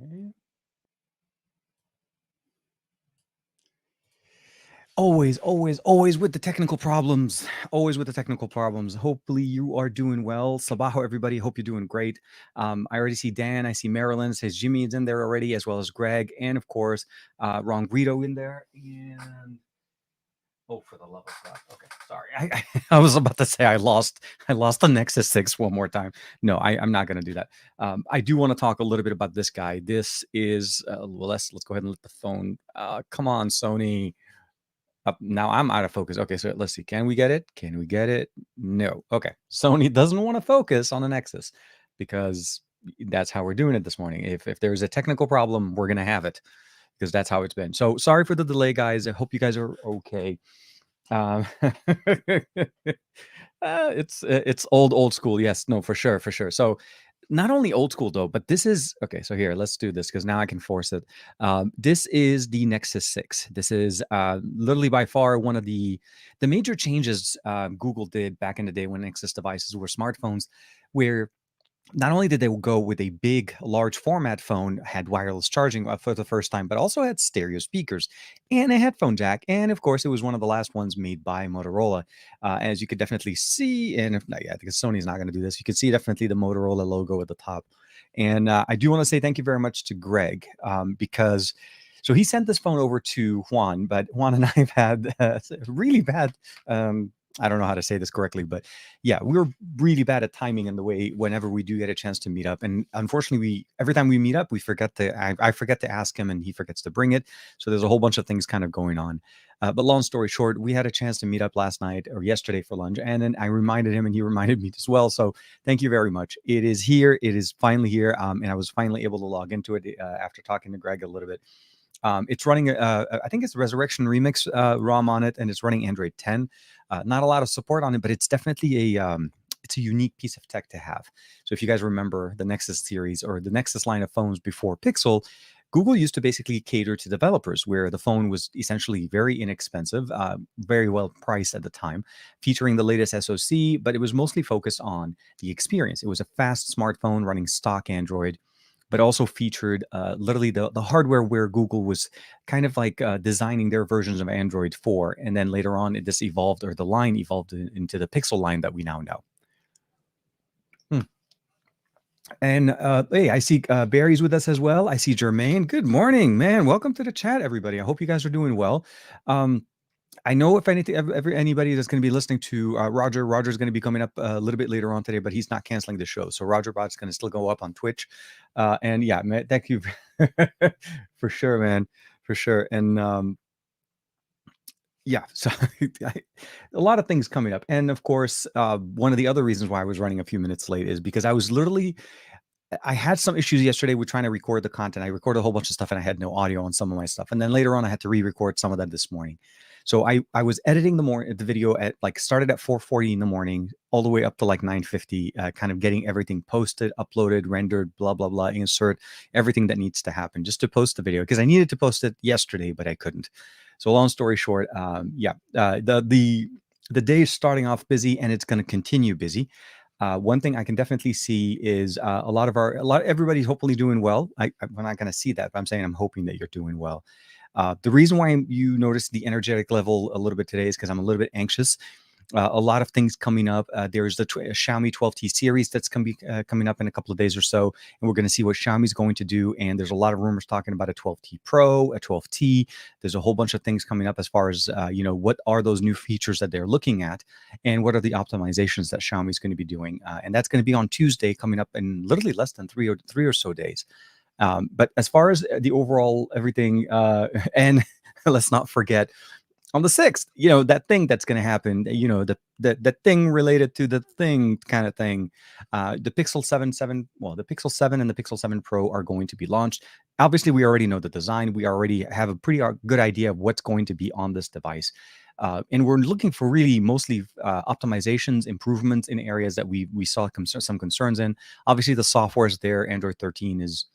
Okay. Always with the technical problems. Always with the technical problems. Hopefully you are doing well. Sabaho, everybody. Hope you're doing great. I already see Dan. I see Marilyn. Says Jimmy is in there already, as well as Greg, and of course, Ron Guido in there. And oh, for the love of God. Okay, sorry. I was about to say I lost the Nexus 6 one more time. No, I'm not going to do that. I do want to talk a little bit about this guy. This is well, let's go ahead and let the phone. Come on, Sony. Now I'm out of focus. Okay, so let's see. Can we get it? Can we get it? No. Okay. Sony doesn't want to focus on the Nexus because that's how we're doing it this morning. If there's a technical problem, we're gonna have it because that's how it's been. So sorry for the delay, guys. I hope you guys are okay. Um, it's old school. Yes, no, for sure. So not only old school though, but this is okay. So here, let's do this because now I can force it. This is the Nexus 6. This is literally by far one of the major changes Google did back in the day when Nexus devices were smartphones, where not only did they go with a big, large format phone, had wireless charging for the first time, but also had stereo speakers and a headphone jack. And of course, it was one of the last ones made by Motorola. As you could definitely see, and if not, yeah, because Sony's not going to do this, you can see definitely the Motorola logo at the top. And I do want to say thank you very much to Greg because. So he sent this phone over to Juan, but Juan and I have had really bad I don't know how to say this correctly, but yeah, we're really bad at timing in the way whenever we do get a chance to meet up. And unfortunately, every time we meet up, we forget to, I forget to ask him and he forgets to bring it. So there's a whole bunch of things kind of going on. But long story short, we had a chance to meet up last night or yesterday for lunch. And then I reminded him and he reminded me as well. So thank you very much. It is here. It is finally here. And I was finally able to log into it after talking to Greg a little bit. It's running, I think it's Resurrection Remix ROM on it, and it's running Android 10. Not a lot of support on it, but it's definitely it's a unique piece of tech to have. So if you guys remember the Nexus series or the Nexus line of phones before Pixel, Google used to basically cater to developers, where the phone was essentially very inexpensive, very well priced at the time, featuring the latest SoC, but it was mostly focused on the experience. It was a fast smartphone running stock Android, but also featured literally the hardware where Google was kind of like designing their versions of Android for. And then later on, this evolved, or the line evolved into the Pixel line that we now know. And hey, I see Barry's with us as well. I see Jermaine. Good morning, man. Welcome to the chat, everybody. I hope you guys are doing well. I know if anything, anybody that's going to be listening to Roger's going to be coming up a little bit later on today, but he's not canceling the show. So Roger Bot's going to still go up on Twitch. And yeah, man, thank you for sure, man, for sure. And yeah, so a lot of things coming up. And of course, one of the other reasons why I was running a few minutes late is because I had some issues yesterday with trying to record the content. I recorded a whole bunch of stuff and I had no audio on some of my stuff. And then later on, I had to re-record some of that this morning. So I was editing the video at started at 4:40 in the morning, all the way up to like 9:50, kind of getting everything posted, uploaded, rendered, blah, blah, blah, insert everything that needs to happen just to post the video, because I needed to post it yesterday, but I couldn't. So long story short, the day is starting off busy and it's going to continue busy. One thing I can definitely see is everybody's hopefully doing well. I'm not going to see that, but I'm saying I'm hoping that you're doing well. The reason why you notice the energetic level a little bit today is because I'm a little bit anxious. A lot of things coming up. There's the Xiaomi 12T series that's coming up in a couple of days or so, and we're going to see what Xiaomi's going to do. And there's a lot of rumors talking about a 12T Pro, a 12T. There's a whole bunch of things coming up as far as what are those new features that they're looking at, and what are the optimizations that Xiaomi's going to be doing. And that's going to be on Tuesday, coming up in literally less than three or so days. But as far as the overall everything, and let's not forget, on the 6th, that thing that's going to happen, the thing related to the thing kind of thing, the Pixel 7, the Pixel 7 and the Pixel 7 Pro are going to be launched. Obviously, we already know the design. We already have a pretty good idea of what's going to be on this device. And we're looking for really mostly optimizations, improvements in areas that we saw some concerns in. Obviously, the software is there. Android 13 is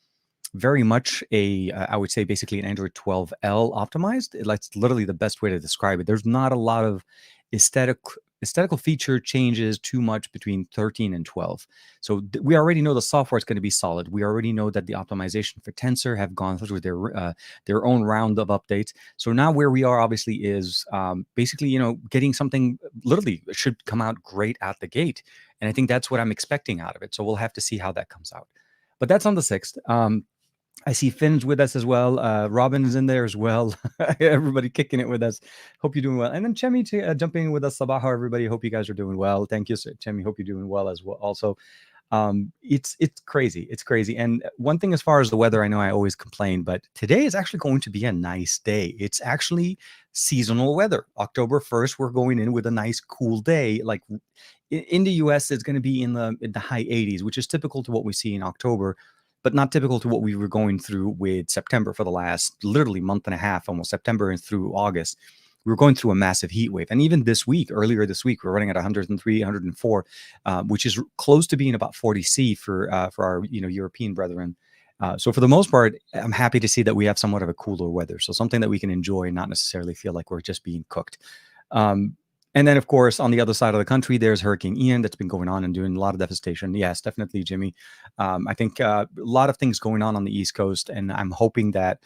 very much I would say basically an Android 12L optimized. That's literally the best way to describe it. There's not a lot of aesthetic aesthetical feature changes too much between 13 and 12. So we already know the software is going to be solid. We already know that the optimization for Tensor have gone through their own round of updates. So now where we are obviously is basically, getting something literally should come out great out the gate. And I think that's what I'm expecting out of it. So we'll have to see how that comes out. But that's on the 6th. I see Finn's with us as well. Robin is in there as well. Everybody kicking it with us. Hope you're doing well. And then Chemi jumping in with us. Sabaha, everybody. Hope you guys are doing well. Thank you, Chemi. Hope you're doing well as well. Also, it's crazy. It's crazy. And one thing as far as the weather, I know I always complain, but today is actually going to be a nice day. It's actually seasonal weather. October 1st, we're going in with a nice cool day. Like in the US, it's going to be in the high 80s, which is typical to what we see in October, but not typical to what we were going through with September for the last literally month and a half, almost September and through August. We were going through a massive heat wave. And even earlier this week, we're running at 103, 104, which is close to being about 40 C for our European brethren. So for the most part, I'm happy to see that we have somewhat of a cooler weather. So something that we can enjoy and not necessarily feel like we're just being cooked. And then, of course, on the other side of the country, there's Hurricane Ian that's been going on and doing a lot of devastation. Yes, definitely, Jimmy. I think a lot of things going on the East Coast, and I'm hoping that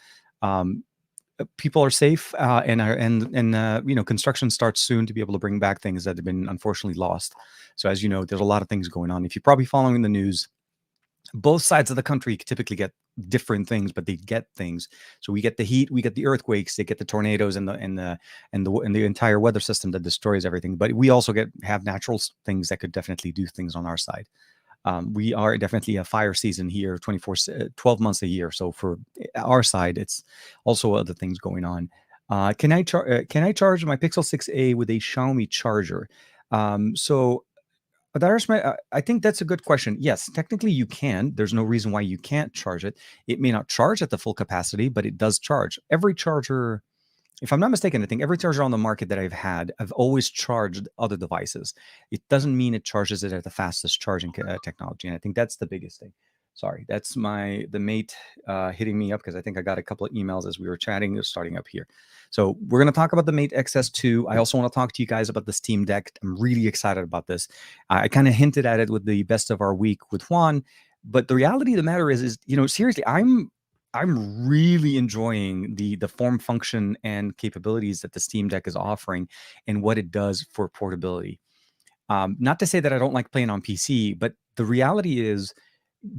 people are safe and construction starts soon to be able to bring back things that have been unfortunately lost. So as you know, there's a lot of things going on. If you're probably following the news, both sides of the country typically get different things, but they get things. So we get the heat, we get the earthquakes, they get the tornadoes and the entire weather system that destroys everything. But we also have natural things that could definitely do things on our side. We are definitely a fire season here, 12 months a year. So for our side, it's also other things going on. Can I charge my Pixel 6a with a Xiaomi charger? I think that's a good question. Yes, technically you can. There's no reason why you can't charge it. It may not charge at the full capacity, but it does charge. Every charger, if I'm not mistaken, I think every charger on the market that I've had, I've always charged other devices. It doesn't mean it charges it at the fastest charging technology. And I think that's the biggest thing. Sorry, that's the mate hitting me up because I think I got a couple of emails as we were chatting, starting up here. So we're going to talk about the Mate XS2. I also want to talk to you guys about the Steam Deck. I'm really excited about this. I kind of hinted at it with the best of our week with Juan, but the reality of the matter is seriously, I'm really enjoying the form, function, and capabilities that the Steam Deck is offering and what it does for portability. Not to say that I don't like playing on PC, but the reality is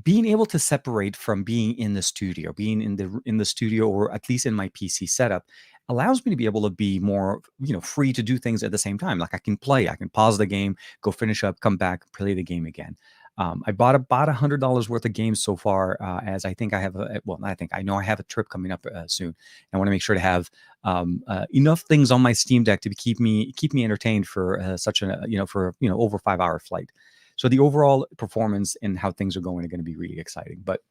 being able to separate from being in the studio, being in the studio, or at least in my PC setup, allows me to be able to be more, free to do things at the same time. Like I can pause the game, go finish up, come back, play the game again. I bought about $100 worth of games so far, as I think I have I know I have a trip coming up soon. I want to make sure to have enough things on my Steam Deck to keep me entertained for over 5-hour flight. So the overall performance and how things are going to be really exciting. But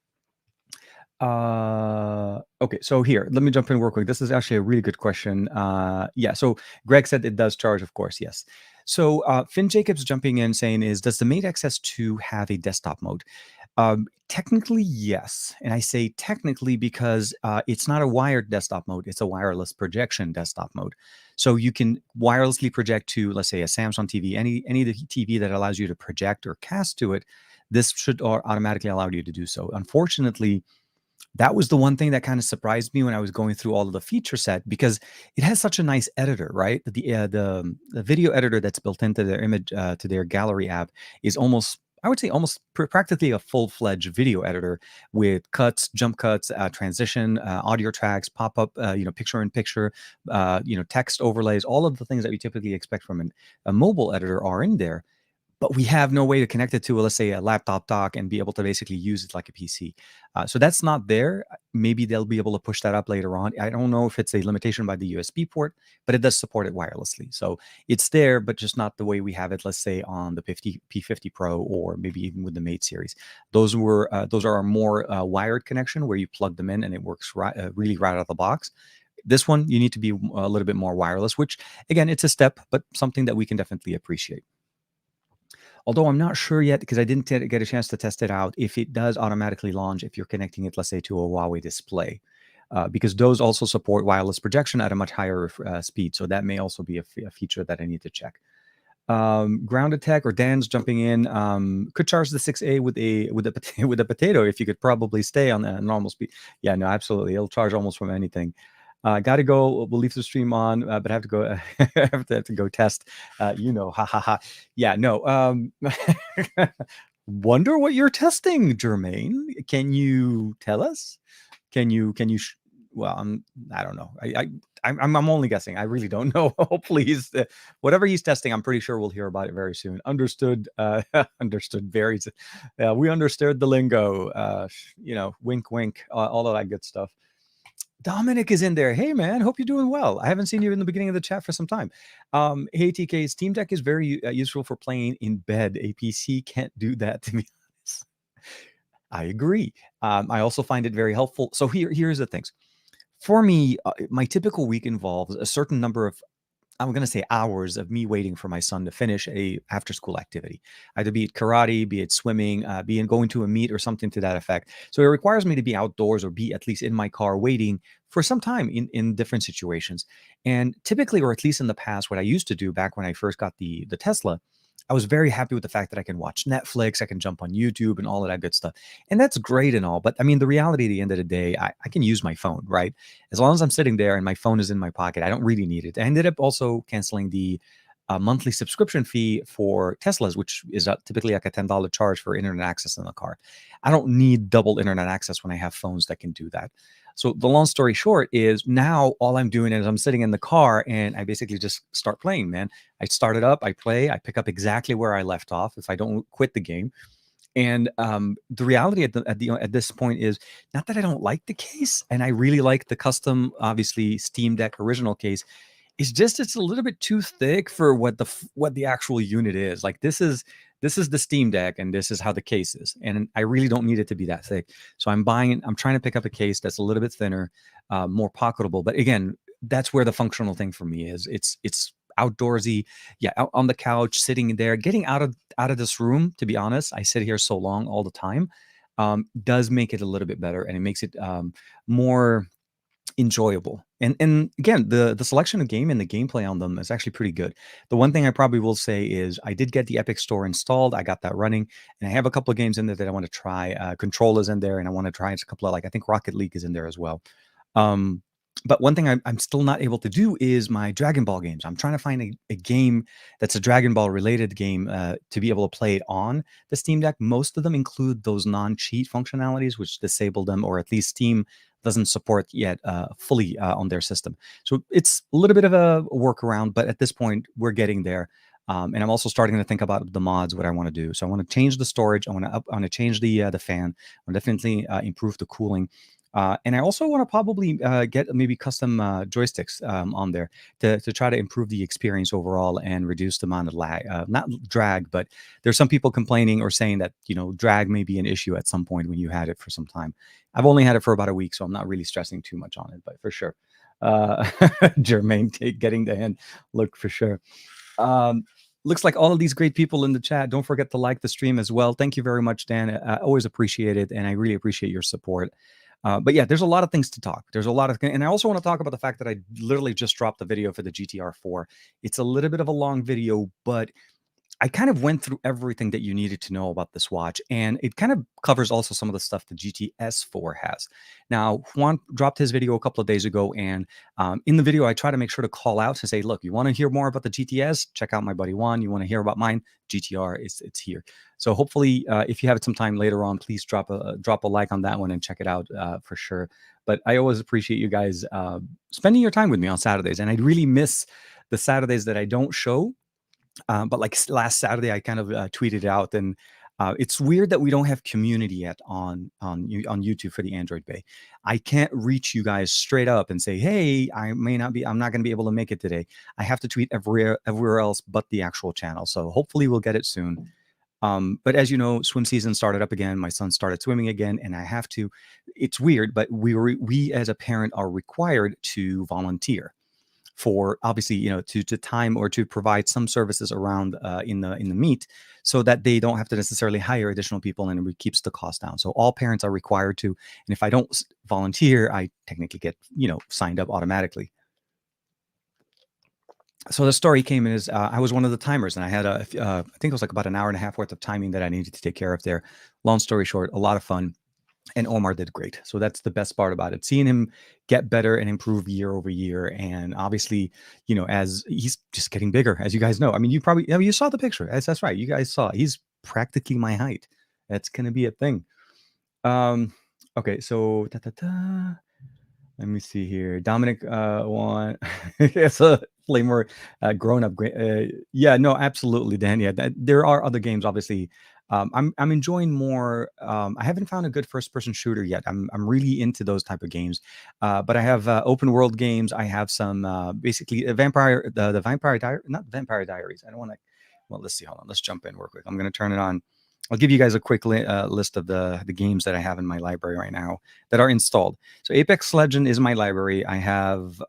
okay, so here, let me jump in real quick. This is actually a really good question. So Greg said it does charge, of course, yes. So Finn Jacobs jumping in saying does the Mate XS2 have a desktop mode? Technically, yes. And I say technically because it's not a wired desktop mode. It's a wireless projection desktop mode. So you can wirelessly project to, let's say, a Samsung TV, any of the TV that allows you to project or cast to it. This should automatically allow you to do so. Unfortunately, that was the one thing that kind of surprised me when I was going through all of the feature set, because it has such a nice editor, right? The video editor that's built into their image, to their gallery app, is almost practically a full-fledged video editor with cuts, jump cuts, transition, audio tracks, pop-up, picture-in-picture, text overlays. All of the things that we typically expect from a mobile editor are in there. But we have no way to connect it to, let's say, a laptop dock and be able to basically use it like a PC. So that's not there. Maybe they'll be able to push that up later on. I don't know if it's a limitation by the USB port, but it does support it wirelessly. So it's there, but just not the way we have it, let's say, on the P50 Pro, or maybe even with the Mate series. Those are a more wired connection where you plug them in and it works really right out of the box. This one, you need to be a little bit more wireless, which, again, it's a step, but something that we can definitely appreciate. Although I'm not sure yet, because I didn't get a chance to test it out, if it does automatically launch if you're connecting it, let's say, to a Huawei display, because those also support wireless projection at a much higher speed. So that may also be a feature that I need to check. Ground attack or Dan's jumping in. Could charge the 6A with a with a potato if you could probably stay on a normal speed. Yeah, no, absolutely. It'll charge almost from anything. Got to go. We'll leave the stream on, but I have to go. have to go test. Ha ha ha. Yeah, no. Wonder what you're testing, Jermaine. Can you tell us? Well, I don't know. I'm only guessing. I really don't know. Hopefully he's whatever he's testing. I'm pretty sure we'll hear about it very soon. Understood. Understood. Very. We understood the lingo. Wink, wink. All of that good stuff. Dominic is in there. Hey man, hope you're doing well. I haven't seen you in the beginning of the chat for some time. Hey TK, Steam Deck is very useful for playing in bed. A PC can't do that, to be honest. I agree. I also find it very helpful. So here's the things. For me, my typical week involves a certain number of, I'm going to say, hours of me waiting for my son to finish a after school activity, either be it karate, be it swimming, be it going to a meet or something to that effect. So it requires me to be outdoors or be at least in my car waiting for some time in different situations. And typically, or at least in the past, what I used to do back when I first got the Tesla, I was very happy with the fact that I can watch Netflix, I can jump on YouTube and all of that good stuff. And that's great and all. But I mean, the reality at the end of the day, I can use my phone, right? As long as I'm sitting there and my phone is in my pocket, I don't really need it. I ended up also canceling the monthly subscription fee for Teslas, which is typically like a $10 charge for internet access in the car. I don't need double internet access when I have phones that can do that. So the long story short is now all I'm doing is I'm sitting in the car and I basically just start playing, man. I start it up, I play, I pick up exactly where I left off if I don't quit the game. And the reality at this point is not that I don't like the case, and I really like the custom, obviously Steam Deck original case. It's just it's a little bit too thick for what the actual unit is. Like this is the Steam Deck, and this is how the case is, and I really don't need it to be that thick. So I'm trying to pick up a case that's a little bit thinner, more pocketable. But again, that's where the functional thing for me is. It's outdoorsy, yeah, out on the couch, sitting there, getting out of this room. To be honest, I sit here so long all the time, does make it a little bit better, and it makes it more enjoyable. And again, the selection of game and the gameplay on them is actually pretty good. The one thing I probably will say is I did get the Epic Store installed. I got that running, and I have a couple of games in there that I want to try. Control is in there, and I want to try a couple of, like, I think Rocket League is in there as well. Um, but one thing I'm still not able to do is my Dragon Ball games. I'm trying to find a game that's a Dragon Ball related game to be able to play it on the Steam Deck. Most of them include those non-cheat functionalities, which disable them, or at least Steam doesn't support yet fully on their system. So it's a little bit of a workaround, but at this point, we're getting there. And I'm also starting to think about the mods, what I want to do. So I want to change the storage. I want to change the fan. I want to definitely improve the cooling. And I also want to probably get maybe custom joysticks on there to try to improve the experience overall and reduce the amount of lag, not drag, but there's some people complaining or saying that, drag may be an issue at some point when you had it for some time. I've only had it for about a week, so I'm not really stressing too much on it, but for sure. Jermaine getting the hand look for sure. Looks like all of these great people in the chat. Don't forget to like the stream as well. Thank you very much, Dan. I always appreciate it, and I really appreciate your support. But yeah, there's a lot of things to talk. There's a lot of, and I also want to talk about the fact that I literally just dropped the video for the GTR 4. It's a little bit of a long video, but I kind of went through everything that you needed to know about this watch, and it kind of covers also some of the stuff the GTS 4 has. Now, Juan dropped his video a couple of days ago, and in the video, I try to make sure to call out to say, look, you want to hear more about the GTS? Check out my buddy Juan. You want to hear about mine? GTR, it's here. So hopefully, if you have some time later on, please drop a like on that one and check it out for sure. But I always appreciate you guys spending your time with me on Saturdays, and I really miss the Saturdays that I don't show. But like last Saturday, I kind of tweeted out, and it's weird that we don't have community yet on YouTube for the Android Bay. I can't reach you guys straight up and say, hey, I'm not going to be able to make it today. I have to tweet everywhere else but the actual channel. So hopefully we'll get it soon. But as you know, swim season started up again. My son started swimming again, and I have to. It's weird, but we as a parent are required to volunteer for, obviously, to time or to provide some services around in the meet, so that they don't have to necessarily hire additional people, and it keeps the cost down. So all parents are required to, and if I don't volunteer, I technically get signed up automatically. So the story came in is I was one of the timers, and I had I think it was like about an hour and a half worth of timing that I needed to take care of there. Long story short, a lot of fun, and Omar did great. So that's the best part about it. Seeing him get better and improve year over year, and obviously, as he's just getting bigger, as you guys know. I mean, you saw the picture. That's right. You guys saw. He's practically my height. That's gonna be a thing. Um, okay, so let me see here. Dominic want it's a more grown up. Yeah, no, absolutely, Dan. Yeah, there are other games. Obviously, I'm enjoying more. I haven't found a good first person shooter yet. I'm really into those type of games, but I have open world games. I have some basically the Vampire Diary, not Vampire Diaries. I don't want to. Well, let's see. Hold on. Let's jump in real quick. I'm going to turn it on. I'll give you guys a quick list of the games that I have in my library right now that are installed. So Apex Legend is my library. I have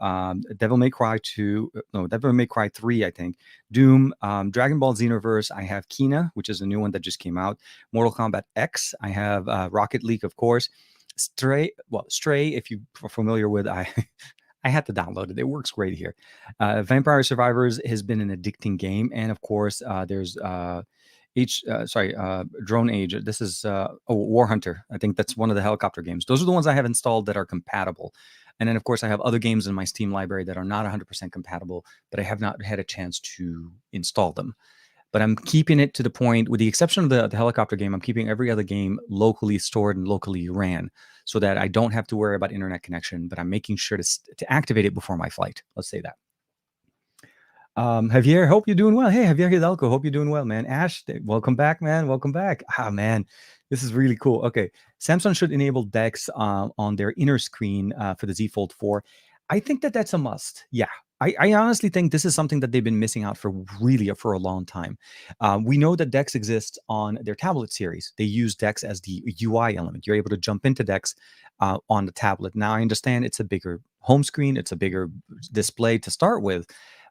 Devil May Cry 2, no, Devil May Cry 3, I think. Doom, Dragon Ball Xenoverse. I have Kena, which is a new one that just came out. Mortal Kombat X. I have Rocket League, of course. Stray, if you are familiar with, I had to download it. It works great here. Vampire Survivors has been an addicting game, and of course, there's Drone Age. This is War Hunter. I think that's one of the helicopter games. Those are the ones I have installed that are compatible. And then, of course, I have other games in my Steam library that are not 100% compatible, but I have not had a chance to install them. But I'm keeping it to the point, with the exception of the helicopter game, I'm keeping every other game locally stored and locally ran so that I don't have to worry about internet connection, but I'm making sure to activate it before my flight. Let's say that. Javier, hope you're doing well. Hey, Javier Hidalgo, hope you're doing well, man. Ash, welcome back, man. Welcome back. Ah, man, this is really cool. Okay, Samsung should enable DeX on their inner screen for the Z Fold 4. I think that's a must. Yeah, I honestly think this is something that they've been missing out for a long time. We know that DeX exists on their tablet series. They use DeX as the UI element. You're able to jump into DeX on the tablet. Now, I understand it's a bigger home screen, it's a bigger display to start with.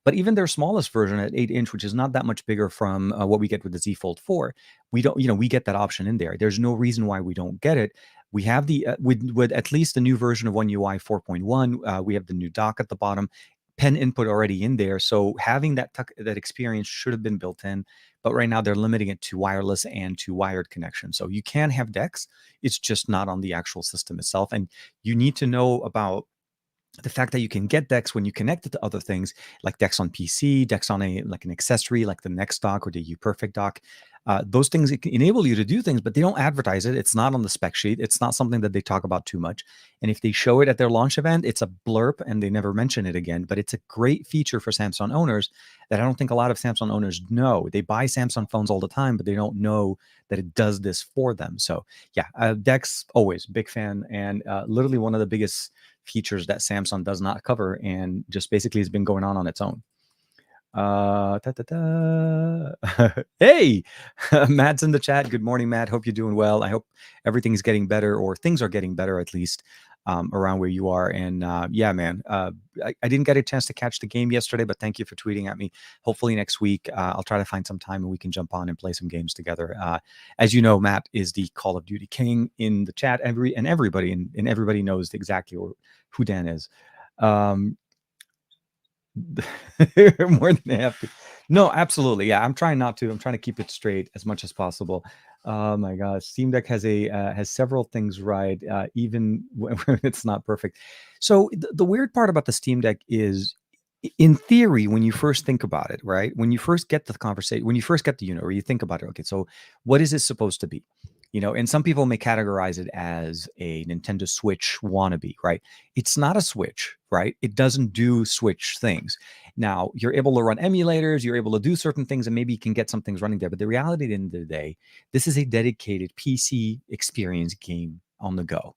But even their smallest version at 8-inch, which is not that much bigger from what we get with the Z Fold 4, we don't, we get that option in there. There's no reason why we don't get it. We have the with at least the new version of One UI 4.1. We have the new dock at the bottom, pen input already in there. So having that experience should have been built in. But right now they're limiting it to wireless and to wired connection. So you can have DeX. It's just not on the actual system itself. And you need to know about the fact that you can get DeX when you connect it to other things, like DeX on PC, DeX on an accessory like the Next dock or the UPerfect dock. Those things enable you to do things, but they don't advertise it. It's not on the spec sheet. It's not something that they talk about too much. And if they show it at their launch event, it's a blurb and they never mention it again. But it's a great feature for Samsung owners that I don't think a lot of Samsung owners know. They buy Samsung phones all the time, but they don't know that it does this for them. So yeah, DeX, always big fan, and literally one of the biggest features that Samsung does not cover and just basically has been going on its own. Hey, Matt's in the chat. Good morning, Matt. Hope you're doing well. I hope everything's getting better, or things are getting better at least around where you are. And yeah, man, I didn't get a chance to catch the game yesterday, but thank you for tweeting at me. Hopefully next week I'll try to find some time and we can jump on and play some games together. As you know, Matt is the Call of Duty king in the chat. Everybody knows exactly who Dan is. More than happy. No, absolutely. Yeah, I'm trying not to. I'm trying to keep it straight as much as possible. Oh my gosh, Steam Deck has several things right, even when it's not perfect. So the weird part about the Steam Deck is, in theory, when you first think about it, right? When you first get the conversation, when you first get the unit, or you think about it, okay, so what is it supposed to be? And some people may categorize it as a Nintendo Switch wannabe, right? It's not a Switch, right? It doesn't do Switch things. Now, you're able to run emulators, you're able to do certain things, and maybe you can get some things running there. But the reality at the end of the day, this is a dedicated PC experience game on the go.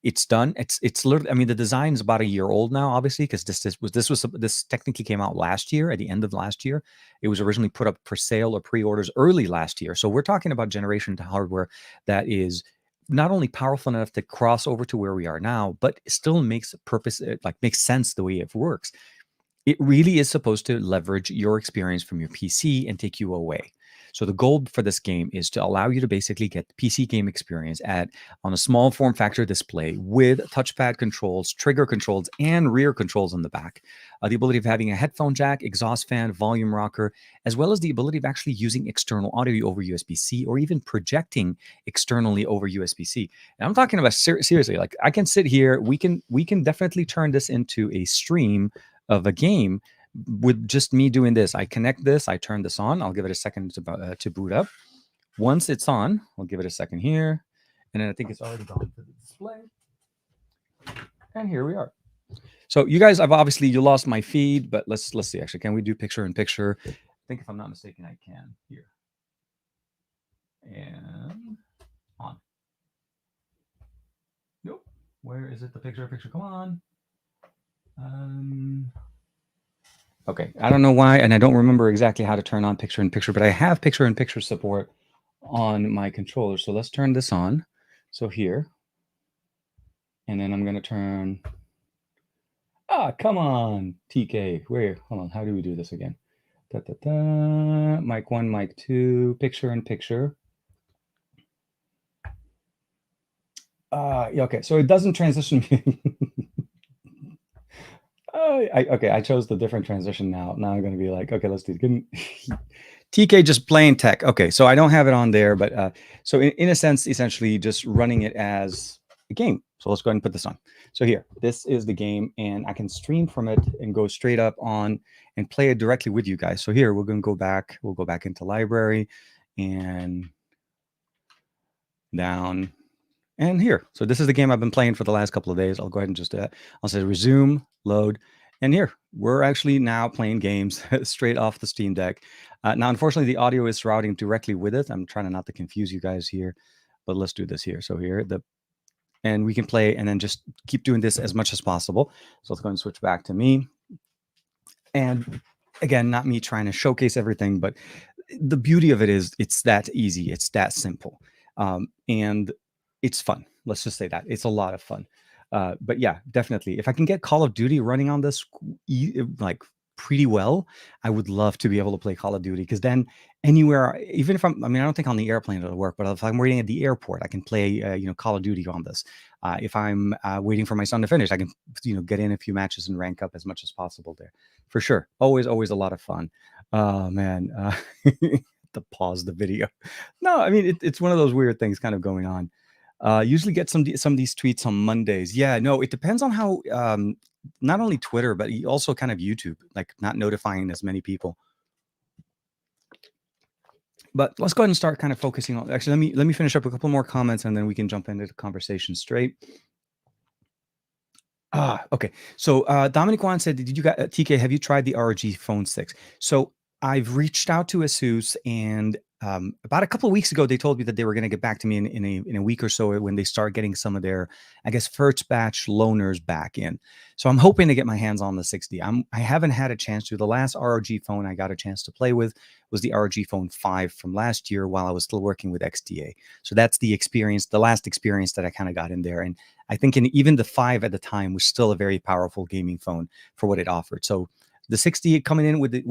It's done. It's literally, I mean, the design is about a year old now, obviously, because this technically came out last year, at the end of last year. It was originally put up for sale or pre-orders early last year. So we're talking about generation to hardware that is not only powerful enough to cross over to where we are now, but still makes makes sense the way it works. It really is supposed to leverage your experience from your PC and take you away. So the goal for this game is to allow you to basically get the PC game experience on a small form factor display with touchpad controls, trigger controls, and rear controls on the back. The ability of having a headphone jack, exhaust fan, volume rocker, as well as the ability of actually using external audio over USB-C or even projecting externally over USB-C. And I'm talking about seriously, like I can sit here, we can definitely turn this into a stream of a game with just me doing this. I connect this, I turn this on. I'll give it a second to boot up. Once it's on, I'll give it a second here. And then I think it's already gone to the display. And here we are. So you guys, you lost my feed, but let's see. Actually, can we do picture in picture? I think if I'm not mistaken, I can here. And on. Nope. Where is it? The picture? Come on. Okay. I don't know why, and I don't remember exactly how to turn on picture in picture, but I have picture in picture support on my controller. So let's turn this on. So here, and then I'm going to turn. Come on, TK. Where? Hold on. How do we do this again? Mic 1, mic 2, picture in picture. Okay, so it doesn't transition. Okay, I chose the different transition now. Now I'm going to be like, okay, let's do it. TK just plain tech. Okay, so I don't have it on there, but so in a sense, essentially just running it as a game. So let's go ahead and put this on. So here, this is the game, and I can stream from it and go straight up on and play it directly with you guys. So here, we're going to go back. We'll go back into library and down. And here, so this is the game I've been playing for the last couple of days. I'll go ahead and just I'll say resume, load, and here we're actually now playing games straight off the Steam Deck. Now, unfortunately, the audio is routing directly with it. I'm trying not to confuse you guys here, but let's do this here. So here, and we can play and then just keep doing this as much as possible. So let's go and switch back to me. And again, not me trying to showcase everything, but the beauty of it is it's that easy. It's that simple. And it's fun. Let's just say that it's a lot of fun. But yeah, definitely. If I can get Call of Duty running on this like pretty well, I would love to be able to play Call of Duty, because then anywhere, even if I don't think on the airplane it'll work, but if I'm waiting at the airport, I can play, Call of Duty on this. If I'm waiting for my son to finish, I can, get in a few matches and rank up as much as possible there. For sure. Always a lot of fun. Oh man. To pause the video. No, I mean, it's one of those weird things kind of going on. Usually get some of these tweets on Mondays. Yeah, no, it depends on how not only Twitter, but also kind of YouTube, like not notifying as many people. But let's go ahead and start kind of focusing on. Actually, let me finish up a couple more comments, and then we can jump into the conversation straight. Okay. So Dominic Wan said, "Did you got TK? Have you tried the ROG Phone 6?" So I've reached out to ASUS, and about a couple of weeks ago, they told me that they were going to get back to me in a week or so when they start getting some of their, I guess, first batch loaners back in. So I'm hoping to get my hands on the 6D. I haven't had a chance to. The last ROG phone I got a chance to play with was the ROG Phone 5 from last year while I was still working with XDA. So that's the last experience that I kind of got in there. And I think even the 5 at the time was still a very powerful gaming phone for what it offered. So the 60 coming in with a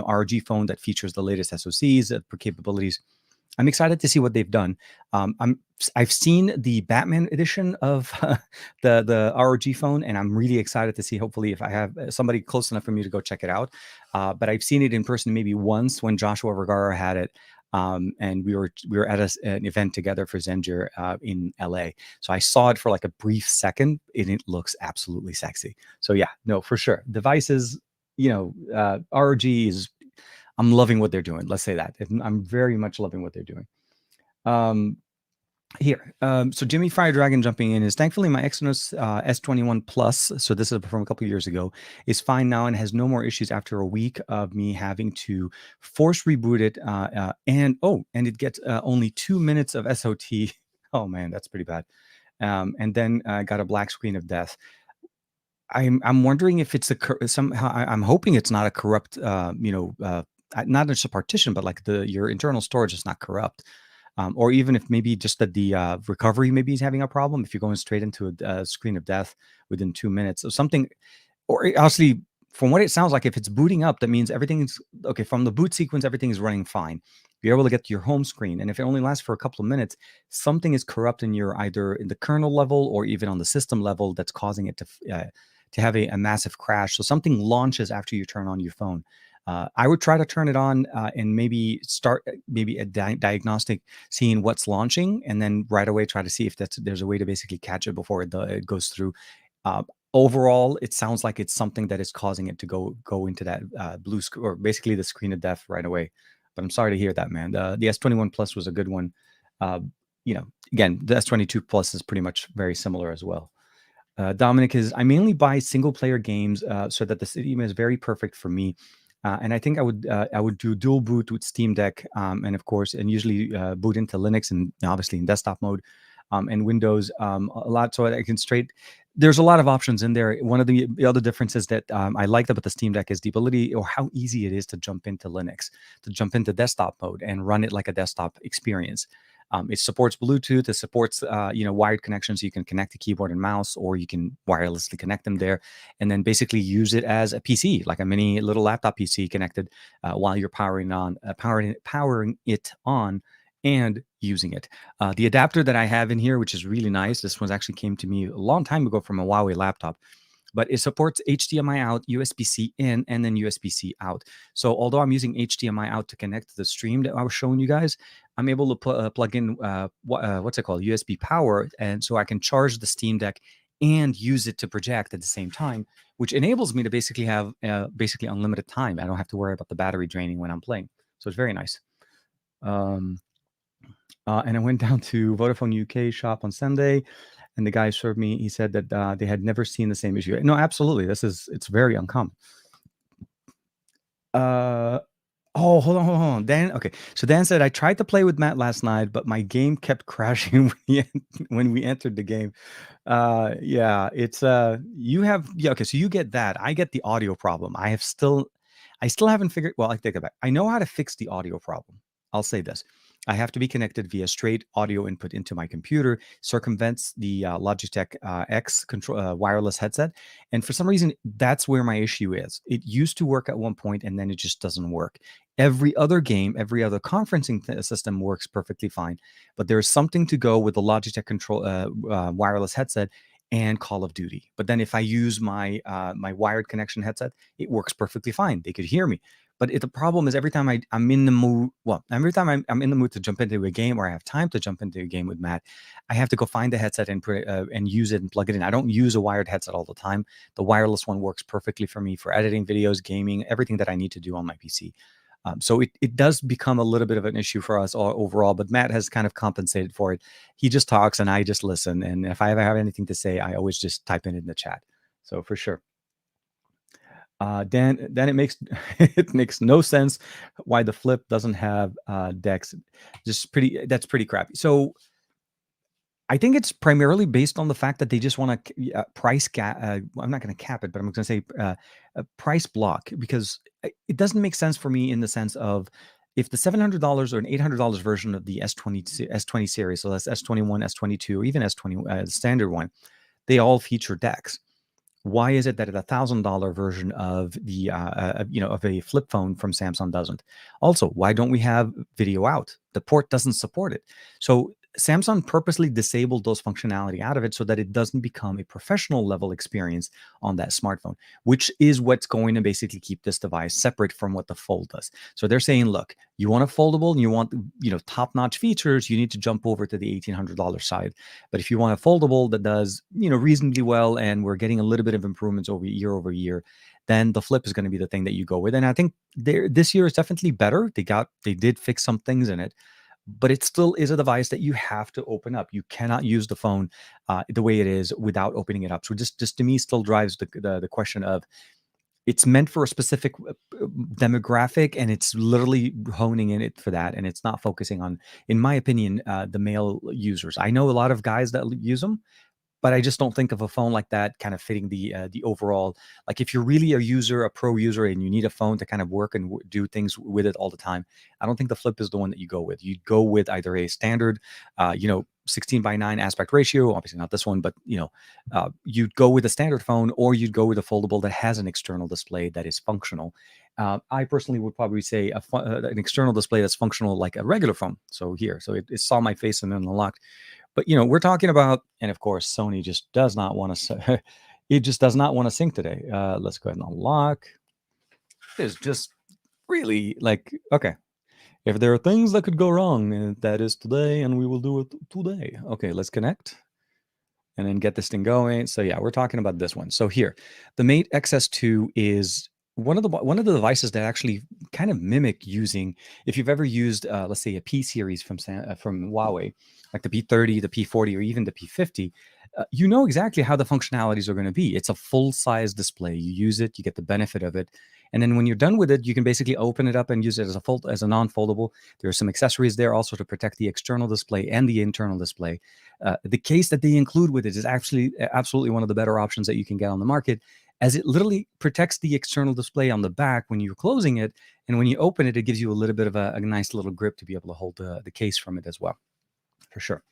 ROG phone that features the latest SoCs for capabilities. I'm excited to see what they've done. I've seen the Batman edition of the ROG phone, and I'm really excited to see. Hopefully, if I have somebody close enough for me to go check it out. But I've seen it in person maybe once when Joshua Vergara had it. And we were at an event together for Zenjer in LA. So I saw it for like a brief second, and it looks absolutely sexy. So yeah, no, for sure. Devices, ROG is, I'm loving what they're doing. Let's say that. I'm very much loving what they're doing. Here, so Jimmy Fire Dragon jumping in is, thankfully my Exynos S21 Plus, so this is from a couple of years ago, is fine now and has no more issues after a week of me having to force reboot it, and it gets only 2 minutes of SOT. Oh man, that's pretty bad. And then got a black screen of death. I'm wondering if it's somehow. I'm hoping it's not a corrupt, not just a partition, but like your internal storage is not corrupt. Or even if maybe just that the recovery maybe is having a problem if you're going straight into a screen of death within 2 minutes or something. Or honestly, from what it sounds like, if it's booting up, that means everything's okay. From the boot sequence, everything is running fine. You're able to get to your home screen, and if it only lasts for a couple of minutes, something is corrupt in your either in the kernel level or even on the system level that's causing it to have a massive crash. So something launches after you turn on your phone. I would try to turn it on and maybe start maybe a diagnostic, seeing what's launching, and then right away try to see if there's a way to basically catch it before it goes through. Uh, Overall, it sounds like it's something that is causing it to go into that blue screen, or basically the screen of death right away. But I'm sorry to hear that, man. The S21 Plus was a good one. Uh, Again, the S22 Plus is pretty much very similar as well. Dominic is, I mainly buy single player games so that the Steam is very perfect for me. And I think I would do dual boot with Steam Deck, and of course, and usually boot into Linux and obviously in desktop mode, and Windows a lot, so I can straight. There's a lot of options in there. One of the other differences that I like about the Steam Deck is the ability, or how easy it is to jump into Linux, to jump into desktop mode and run it like a desktop experience. It supports Bluetooth. It supports wired connections. So you can connect the keyboard and mouse, or you can wirelessly connect them there, and then basically use it as a PC, like a mini little laptop PC connected while you're powering it on and using it. The adapter that I have in here, which is really nice, this one actually came to me a long time ago from a Huawei laptop, but it supports HDMI out, USB-C in, and then USB-C out. So although I'm using HDMI out to connect to the stream that I was showing you guys, I'm able to plug in what's it called, USB power, and so I can charge the Steam Deck and use it to project at the same time, which enables me to basically have basically unlimited time. I don't have to worry about the battery draining when I'm playing. So it's very nice. And I went down to Vodafone UK shop on Sunday, and the guy served me. He said that they had never seen the same issue. No, absolutely, it's very uncommon. Oh, hold on. Dan, okay. So Dan said, I tried to play with Matt last night, but my game kept crashing when we entered the game. Yeah, it's you have, yeah, okay, so you get that. I get the audio problem. I still haven't figured, well, I take it back. I know how to fix the audio problem. I'll say this. I have to be connected via straight audio input into my computer, circumvents the Logitech X control wireless headset, and for some reason, that's where my issue is. It used to work at one point, and then it just doesn't work. Every other game, every other conferencing system works perfectly fine, but there's something to go with the Logitech control wireless headset and Call of Duty. But then if I use my wired connection headset, it works perfectly fine. They could hear me. But the problem is every time I'm in the mood, well, every time I'm in the mood to jump into a game, or I have time to jump into a game with Matt, I have to go find the headset and use it and plug it in. I don't use a wired headset all the time. The wireless one works perfectly for me for editing videos, gaming, everything that I need to do on my PC. So it does become a little bit of an issue for us overall, but Matt has kind of compensated for it. He just talks and I just listen. And if I ever have anything to say, I always just type in the chat. So for sure. Dan, then it makes it makes no sense why the Flip doesn't have decks. That's pretty crappy. So I think it's primarily based on the fact that they just want to price cap. I'm not going to cap it, but I'm going to say a price block, because it doesn't make sense for me in the sense of, if the $700 or an $800 version of the S20 series, so that's S21, S22, or even S20 the standard one, they all feature decks. Why is it that a $1,000 version of the of a flip phone from Samsung doesn't? Also, why don't we have video out? The port doesn't support it. So Samsung purposely disabled those functionality out of it so that it doesn't become a professional level experience on that smartphone, which is what's going to basically keep this device separate from what the Fold does. So they're saying, look, you want a foldable and you want top-notch features, you need to jump over to the $1,800 side. But if you want a foldable that does reasonably well, and we're getting a little bit of improvements over year, then the Flip is going to be the thing that you go with. And I think this year is definitely better. They did fix some things in it, but it still is a device that you have to open up. You cannot use the phone the way it is without opening it up. So just to me still drives the question of, it's meant for a specific demographic, and it's literally honing in it for that, and it's not focusing on, in my opinion, the male users. I know a lot of guys that use them, but I just don't think of a phone like that kind of fitting the overall. Like if you're really a user, a pro user, and you need a phone to kind of work and do things with it all the time, I don't think the Flip is the one that you go with. You'd go with either a standard, 16:9 aspect ratio. Obviously not this one, but you'd go with a standard phone, or you'd go with a foldable that has an external display that is functional. I personally would probably say an external display that's functional like a regular phone. So here, so it saw my face and then unlocked. But we're talking about, and of course, Sony just does not want to. It just does not want to sync today. Let's go ahead and unlock. It's just really like, okay, if there are things that could go wrong, that is today, and we will do it today. Okay, let's connect and then get this thing going. So yeah, we're talking about this one. So here, the Mate XS2 is one of the devices that actually kind of mimic using. If you've ever used, let's say, a P series from Huawei, like the P30, the P40, or even the P50, you know exactly how the functionalities are going to be. It's a full size display. You use it, you get the benefit of it, and then when you're done with it, you can basically open it up and use it as a non-foldable. There are some accessories there also to protect the external display and the internal display. The case that they include with it is actually absolutely one of the better options that you can get on the market, as it literally protects the external display on the back when you're closing it, and when you open it, it gives you a little bit of a nice little grip to be able to hold the case from it as well, for sure.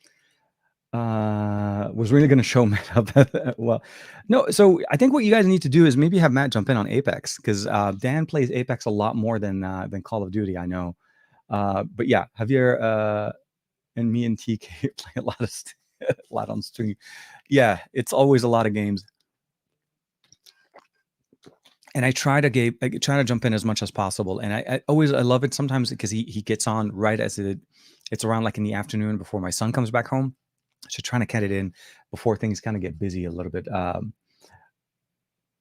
Was really going to show Matt up. Well, no. So I think what you guys need to do is maybe have Matt jump in on Apex, because Dan plays Apex a lot more than Call of Duty. I know, but yeah, Javier and me and TK play a lot a lot on stream. Yeah, it's always a lot of games, and I try to jump in as much as possible. And I love it sometimes because he gets on right as it's around like in the afternoon before my son comes back home. So trying to cut it in before things kind of get busy a little bit.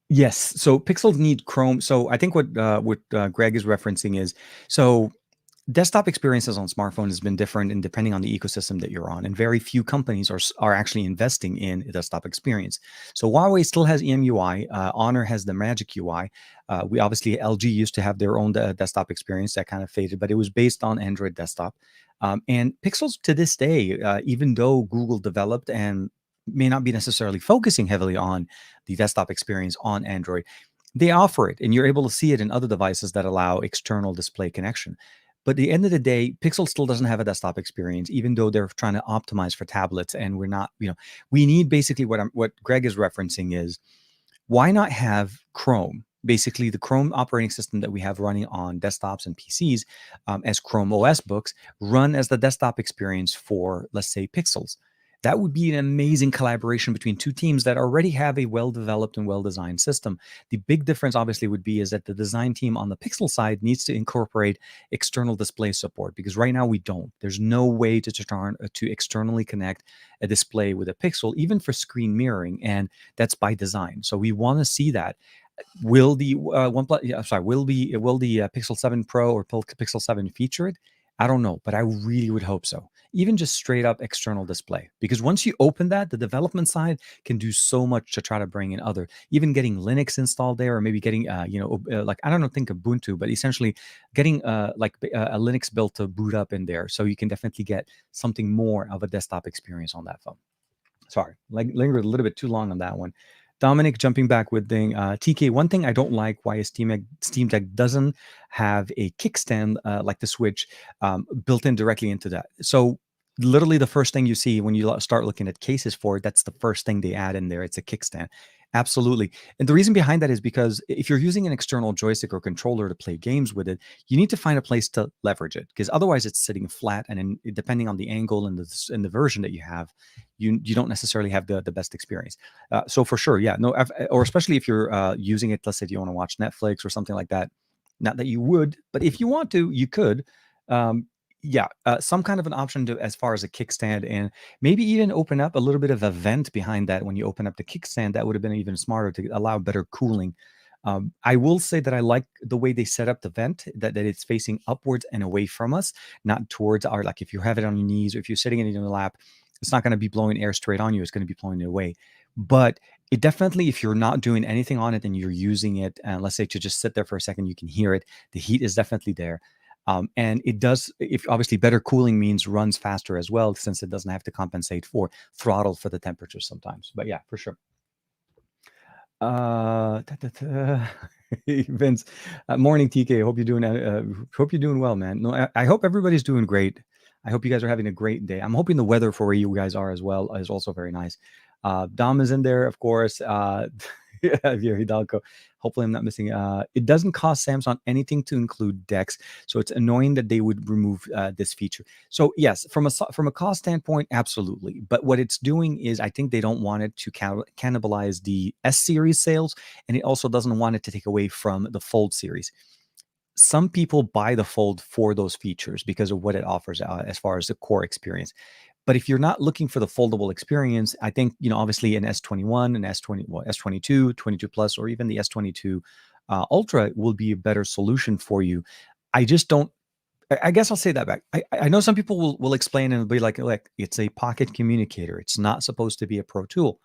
Yes. So Pixels need Chrome. So I think what Greg is referencing is, so desktop experiences on smartphone has been different and depending on the ecosystem that you're on, and very few companies are actually investing in a desktop experience. So Huawei still has EMUI. Honor has the Magic UI. We obviously, LG used to have their own desktop experience that kind of faded, but it was based on Android desktop. And Pixels to this day, even though Google developed and may not be necessarily focusing heavily on the desktop experience on Android, they offer it, and you're able to see it in other devices that allow external display connection. But at the end of the day, Pixel still doesn't have a desktop experience, even though they're trying to optimize for tablets. And we're not, we need basically what Greg is referencing is, why not have Chrome, basically the Chrome operating system that we have running on desktops and PCs, as Chrome OS books, run as the desktop experience for, let's say, Pixels. That would be an amazing collaboration between two teams that already have a well-developed and well-designed system. The big difference, obviously, would be is that the design team on the Pixel side needs to incorporate external display support, because right now we don't. There's no way to externally connect a display with a Pixel, even for screen mirroring, and that's by design. So we want to see that. Will the will the Pixel 7 Pro or Pixel 7 feature it? I don't know, but I really would hope so. Even just straight up external display, because once you open that, the development side can do so much to try to bring in even getting Linux installed there, or maybe getting like, I don't think Ubuntu, but essentially getting like a Linux build to boot up in there, so you can definitely get something more of a desktop experience on that phone. Sorry, like lingered a little bit too long on that one. Dominic jumping back with thing. TK, one thing I don't like why Steam Deck doesn't have a kickstand like the Switch built in directly into that. So literally the first thing you see when you start looking at cases for it, that's the first thing they add in there. It's a kickstand. Absolutely. And the reason behind that is because if you're using an external joystick or controller to play games with it, you need to find a place to leverage it, because otherwise it's sitting flat. And depending on the angle and the version that you have, you don't necessarily have the best experience. So for sure, yeah, no, or especially if you're using it, let's say if you want to watch Netflix or something like that. Not that you would, but if you want to, you could. Um, yeah, some kind of an option to, as far as a kickstand, and maybe even open up a little bit of a vent behind that when you open up the kickstand. That would have been even smarter to allow better cooling. I will say that I like the way they set up the vent, that it's facing upwards and away from us, not towards our, like if you have it on your knees or if you're sitting in your lap, it's not going to be blowing air straight on you. It's going to be blowing it away. But it definitely, if you're not doing anything on it and you're using it, and let's say to just sit there for a second, you can hear it. The heat is definitely there. And it does, if obviously better cooling means runs faster as well, since it doesn't have to compensate for throttle for the temperature sometimes. But yeah, for sure. Vince, morning TK. Hope you're doing well, man. No, I hope everybody's doing great. I hope you guys are having a great day. I'm hoping the weather for where you guys are as well is also very nice. Dom is in there, of course. Yeah, Hidalgo. Hopefully, I'm not missing. It doesn't cost Samsung anything to include DeX, so it's annoying that they would remove this feature. So yes, from a cost standpoint, absolutely. But what it's doing is, I think they don't want it to cannibalize the S series sales, and it also doesn't want it to take away from the Fold series. Some people buy the Fold for those features because of what it offers as far as the core experience. But if you're not looking for the foldable experience, I think, obviously an S21, an S20, well, S22, 22 Plus, or even the S22 Ultra will be a better solution for you. I just don't. I guess I'll say that back. I know some people will explain and be like, it's a pocket communicator. It's not supposed to be a pro tool.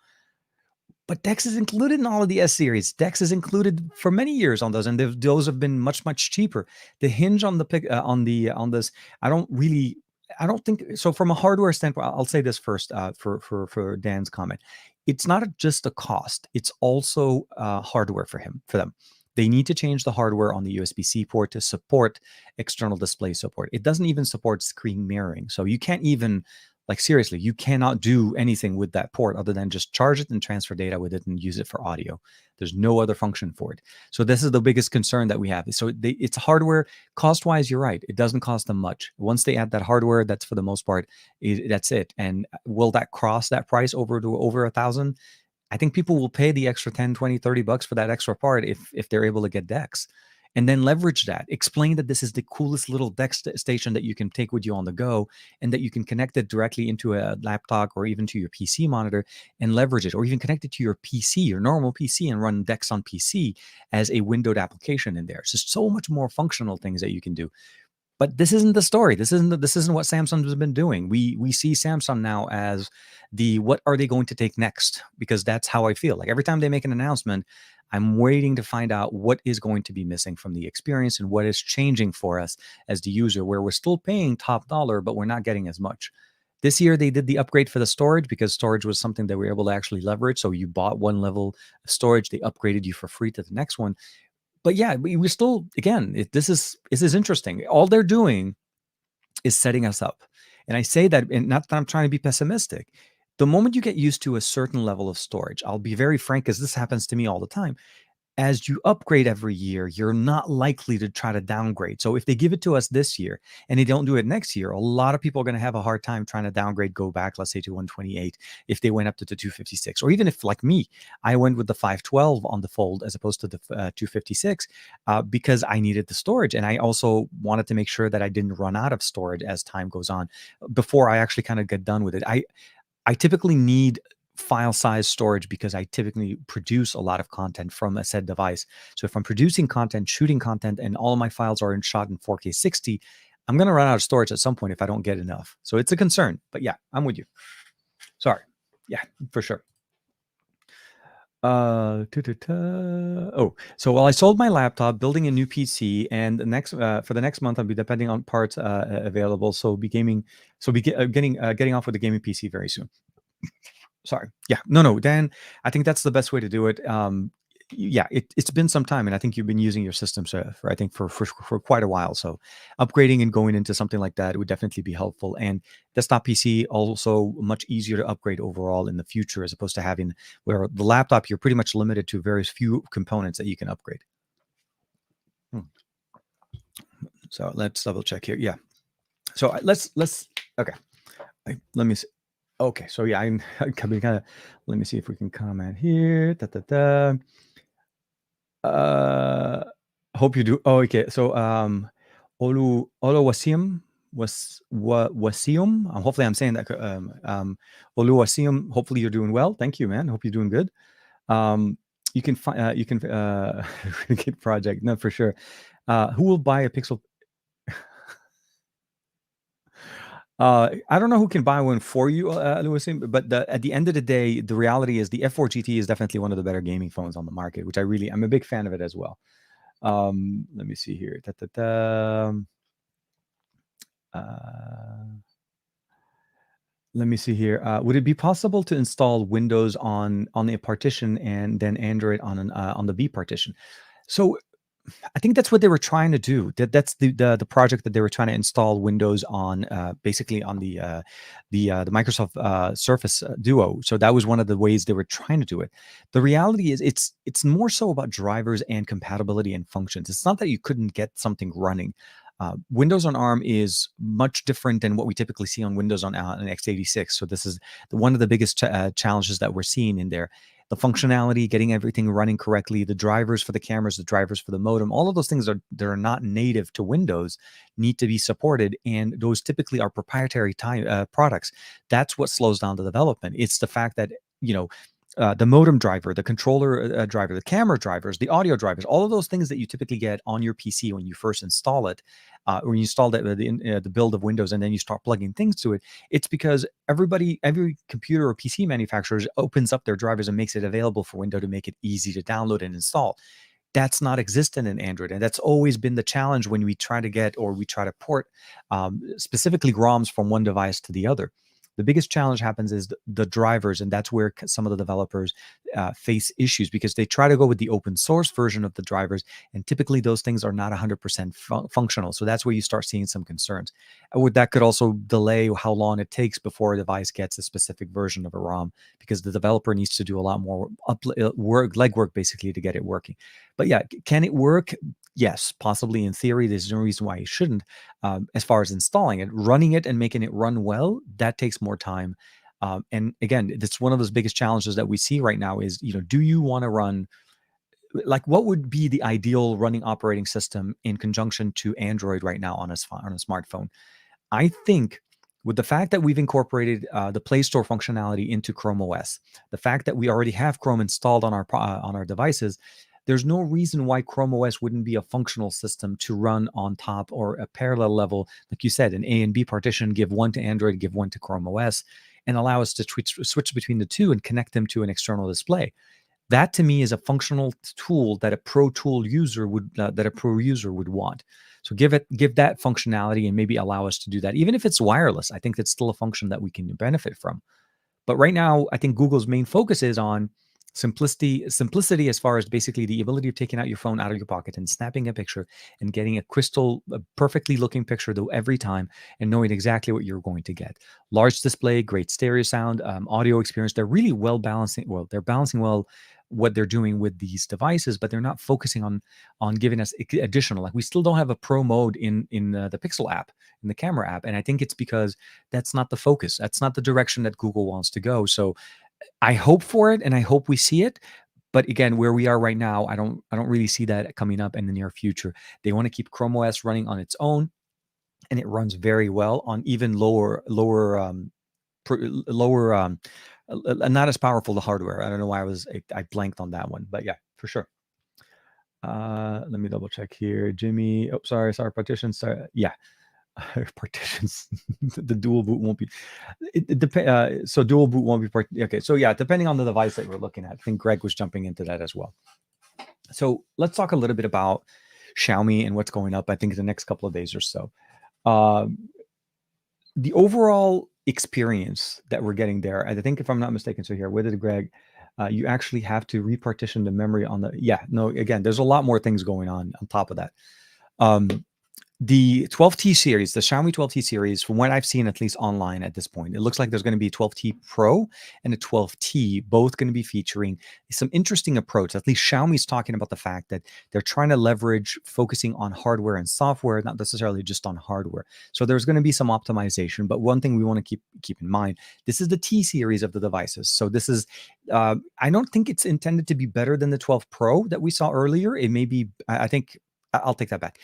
But Dex is included in all of the S series. Dex is included for many years on those, and those have been much cheaper. The hinge on the pick on this, I don't think so. From a hardware standpoint, I'll say this first for Dan's comment. It's not just a cost; it's also hardware for them. They need to change the hardware on the USB-C port to support external display support. It doesn't even support screen mirroring, so you can't even, like, seriously, you cannot do anything with that port other than just charge it and transfer data with it and use it for audio. There's no other function for it. So this is the biggest concern that we have. So it's hardware. Cost-wise, you're right. It doesn't cost them much. Once they add that hardware, that's for the most part, that's it. And will that cross that price over to over 1,000? I think people will pay the extra 10, 20, 30 bucks for that extra part if they're able to get Dex. And then leverage that. Explain that this is the coolest little Dex station that you can take with you on the go, and that you can connect it directly into a laptop or even to your PC monitor and leverage it, or even connect it to your PC, your normal PC, and run Dex on PC as a windowed application in there. So so much more functional things that you can do. But this isn't the story. This isn't what Samsung has been doing. We see Samsung now as what are they going to take next? Because that's how I feel. Like every time they make an announcement, I'm waiting to find out what is going to be missing from the experience and what is changing for us as the user, where we're still paying top dollar, but we're not getting as much. This year, they did the upgrade for the storage because storage was something that we were able to actually leverage. So you bought one level of storage, they upgraded you for free to the next one. But yeah, we still, again, this is interesting. All they're doing is setting us up. And I say that, and not that I'm trying to be pessimistic. The moment you get used to a certain level of storage, I'll be very frank, because this happens to me all the time. As you upgrade every year, you're not likely to try to downgrade. So if they give it to us this year and they don't do it next year, a lot of people are going to have a hard time trying to downgrade, go back, let's say, to 128 if they went up to the 256. Or even if, like me, I went with the 512 on the Fold as opposed to the 256 because I needed the storage. And I also wanted to make sure that I didn't run out of storage as time goes on before I actually kind of get done with it. I typically need file size storage because I typically produce a lot of content from a said device. So if I'm producing content, shooting content, and all of my files are shot in 4K 60, I'm going to run out of storage at some point if I don't get enough. So it's a concern. But yeah, I'm with you. Sorry. Yeah, for sure. Oh, so while I sold my laptop, building a new PC, and for the next month, I'll be depending on parts available. So getting off with the gaming PC very soon. Sorry. Yeah. No, Dan, I think that's the best way to do it. Yeah, it's been some time, and I think you've been using your system for I think for quite a while. So upgrading and going into something like that would definitely be helpful. And desktop PC also much easier to upgrade overall in the future, as opposed to having where the laptop you're pretty much limited to very few components that you can upgrade. So let's double check here. Yeah. So let's okay. Let me see. Okay, so yeah, I'm kind of. Let me see if we can comment here. Hope you do. Oh, okay. So Olu Wasium Wasium. Hopefully, I'm saying that. Olu Wasium. Hopefully, you're doing well. Thank you, man. Hope you're doing good. You can find get project. No, for sure. Who will buy a Pixel? I don't know who can buy one for you, Louis, but at the end of the day, the reality is the F4 GT is definitely one of the better gaming phones on the market, which I'm a big fan of it as well. Let me see here. Let me see here. Would it be possible to install Windows on a partition and then Android on the B partition? So I think that's what they were trying to do. That's the project that they were trying to install Windows on, basically on the Microsoft Surface Duo. So that was one of the ways they were trying to do it. The reality is, it's more so about drivers and compatibility and functions. It's not that you couldn't get something running. Windows on ARM is much different than what we typically see on Windows on an x86. So this is one of the biggest challenges that we're seeing in there. The functionality, getting everything running correctly, the drivers for the cameras, the drivers for the modem, all of those things that are not native to Windows need to be supported, and those typically are proprietary products. That's what slows down the development. It's the fact that you know the modem driver, the controller driver, the camera drivers, the audio drivers, all of those things that you typically get on your PC when you first install it, when you install the build of Windows, and then you start plugging things to it. It's because every computer or PC manufacturer opens up their drivers and makes it available for Windows to make it easy to download and install. That's not existent in Android, and that's always been the challenge when we try to get or we try to port specifically ROMs from one device to the other. The biggest challenge happens is the drivers, and that's where some of the developers face issues, because they try to go with the open source version of the drivers, and typically those things are not 100% functional. So that's where you start seeing some concerns. That could also delay how long it takes before a device gets a specific version of a ROM, because the developer needs to do a lot more legwork basically to get it working. But yeah, can it work? Yes, possibly in theory. There's no reason why it shouldn't. As far as installing it, running it and making it run well, that takes more time. And again, that's one of those biggest challenges that we see right now is, do you want to run, like, what would be the ideal running operating system in conjunction to Android right now on a smartphone? I think with the fact that we've incorporated the Play Store functionality into Chrome OS, the fact that we already have Chrome installed on our devices, there's no reason why Chrome OS wouldn't be a functional system to run on top, or a parallel level, like you said, an A and B partition, give one to Android, give one to Chrome OS, and allow us to switch between the two and connect them to an external display. That to me is a functional tool that a pro user would want. So give that functionality and maybe allow us to do that, even if it's wireless. I think that's still a function that we can benefit from. But right now, I think Google's main focus is on simplicity as far as basically the ability of taking out your phone out of your pocket and snapping a picture and getting a perfectly looking picture though every time, and knowing exactly what you're going to get. Large display, great stereo sound, audio experience. They're really well balancing. Well, they're balancing well what they're doing with these devices, but they're not focusing on giving us additional. Like, we still don't have a pro mode in the Pixel app, in the camera app, and I think it's because that's not the focus. That's not the direction that Google wants to go. So I hope for it, and I hope we see it. But again, where we are right now, I don't really see that coming up in the near future. They want to keep Chrome OS running on its own, and it runs very well on even not as powerful the hardware. I don't know why I blanked on that one, but yeah, for sure. Let me double check here. Jimmy, oh, sorry, partitions. Sorry. Yeah. Partitions. The dual boot won't be. So dual boot won't be okay. So yeah, depending on the device that we're looking at. I think Greg was jumping into that as well. So let's talk a little bit about Xiaomi and what's going up, I think, in the next couple of days or so. The overall experience that we're getting there, I think, if I'm not mistaken, so here, where did Greg? You actually have to repartition the memory on the. Yeah, no. Again, there's a lot more things going on top of that. The 12T series, the Xiaomi 12T series, from what I've seen, at least online at this point, it looks like there's going to be a 12T Pro and a 12T, both going to be featuring some interesting approach. At least Xiaomi's talking about the fact that they're trying to leverage focusing on hardware and software, not necessarily just on hardware. So there's going to be some optimization. But one thing we want to keep in mind, this is the T series of the devices. So this is, I don't think it's intended to be better than the 12 Pro that we saw earlier. It may be, I think, I'll take that back.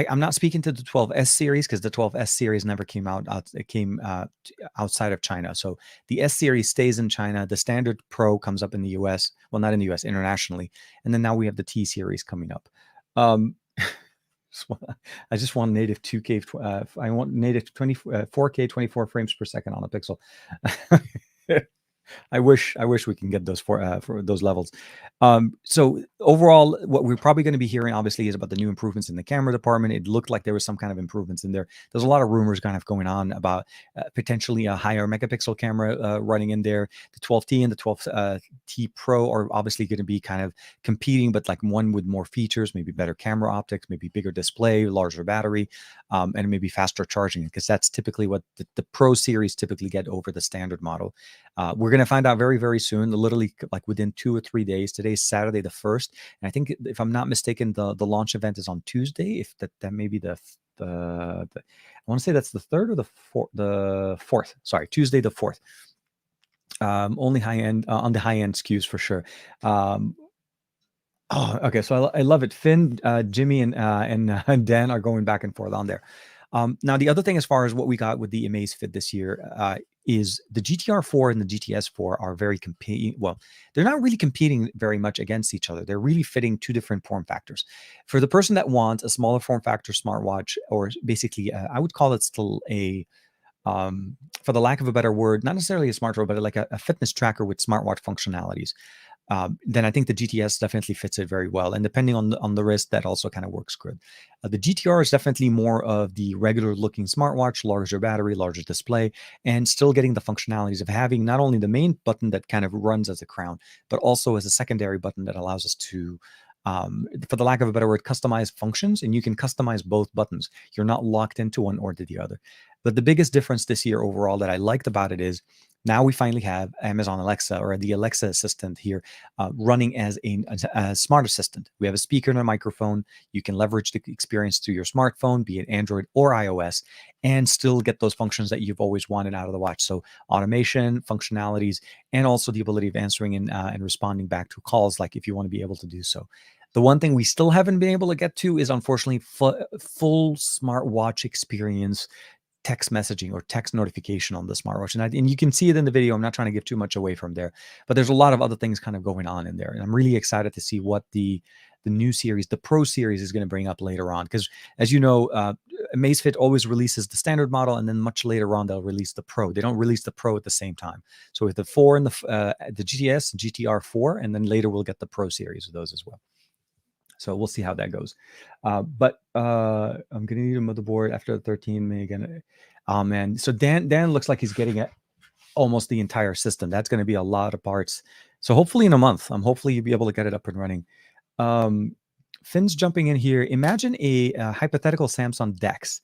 I'm not speaking to the 12S series, because the 12S series never came out. It came outside of China. So the S series stays in China. The standard Pro comes up in the US. Well, not in the US, internationally. And then now we have the T series coming up. I just want native 2K. I want native 4K 24 frames per second on a Pixel. I wish we can get those for those levels. So overall, what we're probably going to be hearing, obviously, is about the new improvements in the camera department. It looked like there was some kind of improvements in there. There's a lot of rumors kind of going on about potentially a higher megapixel camera running in there. The 12T and the 12T Pro are obviously going to be kind of competing, but like one with more features, maybe better camera optics, maybe bigger display, larger battery, and maybe faster charging, because that's typically what the Pro series typically get over the standard model. We're going to find out very, very soon, literally like within 2 or 3 days. Today's Saturday the 1st. And I think, if I'm not mistaken, the launch event is on Tuesday. If that may be I want to say that's the 3rd or the 4th. Sorry, Tuesday the 4th. Only high end on the high end SKUs for sure. Oh, okay. So I love it. Finn, Jimmy, and Dan are going back and forth on there. Now, the other thing, as far as what we got with the Amazfit this year, is the GTR 4 and the GTS 4 are very competing. Well, they're not really competing very much against each other. They're really fitting two different form factors. For the person that wants a smaller form factor smartwatch, or basically, I would call it still for the lack of a better word, not necessarily a smartwatch, but like a fitness tracker with smartwatch functionalities, then I think the GTS definitely fits it very well. And depending on the wrist, that also kind of works good. The GTR is definitely more of the regular looking smartwatch, larger battery, larger display, and still getting the functionalities of having not only the main button that kind of runs as a crown, but also as a secondary button that allows us to, for the lack of a better word, customize functions. And you can customize both buttons. You're not locked into one or to the other. But the biggest difference this year overall that I liked about it is, now we finally have Amazon Alexa, or the Alexa assistant here, running as a smart assistant. We have a speaker and a microphone. You can leverage the experience through your smartphone, be it Android or iOS, and still get those functions that you've always wanted out of the watch. So automation, functionalities, and also the ability of answering and responding back to calls, like if you want to be able to do so. The one thing we still haven't been able to get to is, unfortunately, full smartwatch experience, text messaging or text notification on the smartwatch. And you can see it in the video. I'm not trying to give too much away from there, but there's a lot of other things kind of going on in there. And I'm really excited to see what the new series, the Pro series, is going to bring up later on. Because, as you know, Amazfit always releases the standard model, and then much later on, they'll release the Pro. They don't release the Pro at the same time. So with the 4 and the GTS, GTR 4, and then later we'll get the Pro series of those as well. So we'll see how that goes. But I'm going to need a motherboard after the 13. Again, oh man. So Dan looks like he's getting almost the entire system. That's going to be a lot of parts. So hopefully in a month, hopefully you'll be able to get it up and running. Finn's jumping in here. Imagine a hypothetical Samsung DeX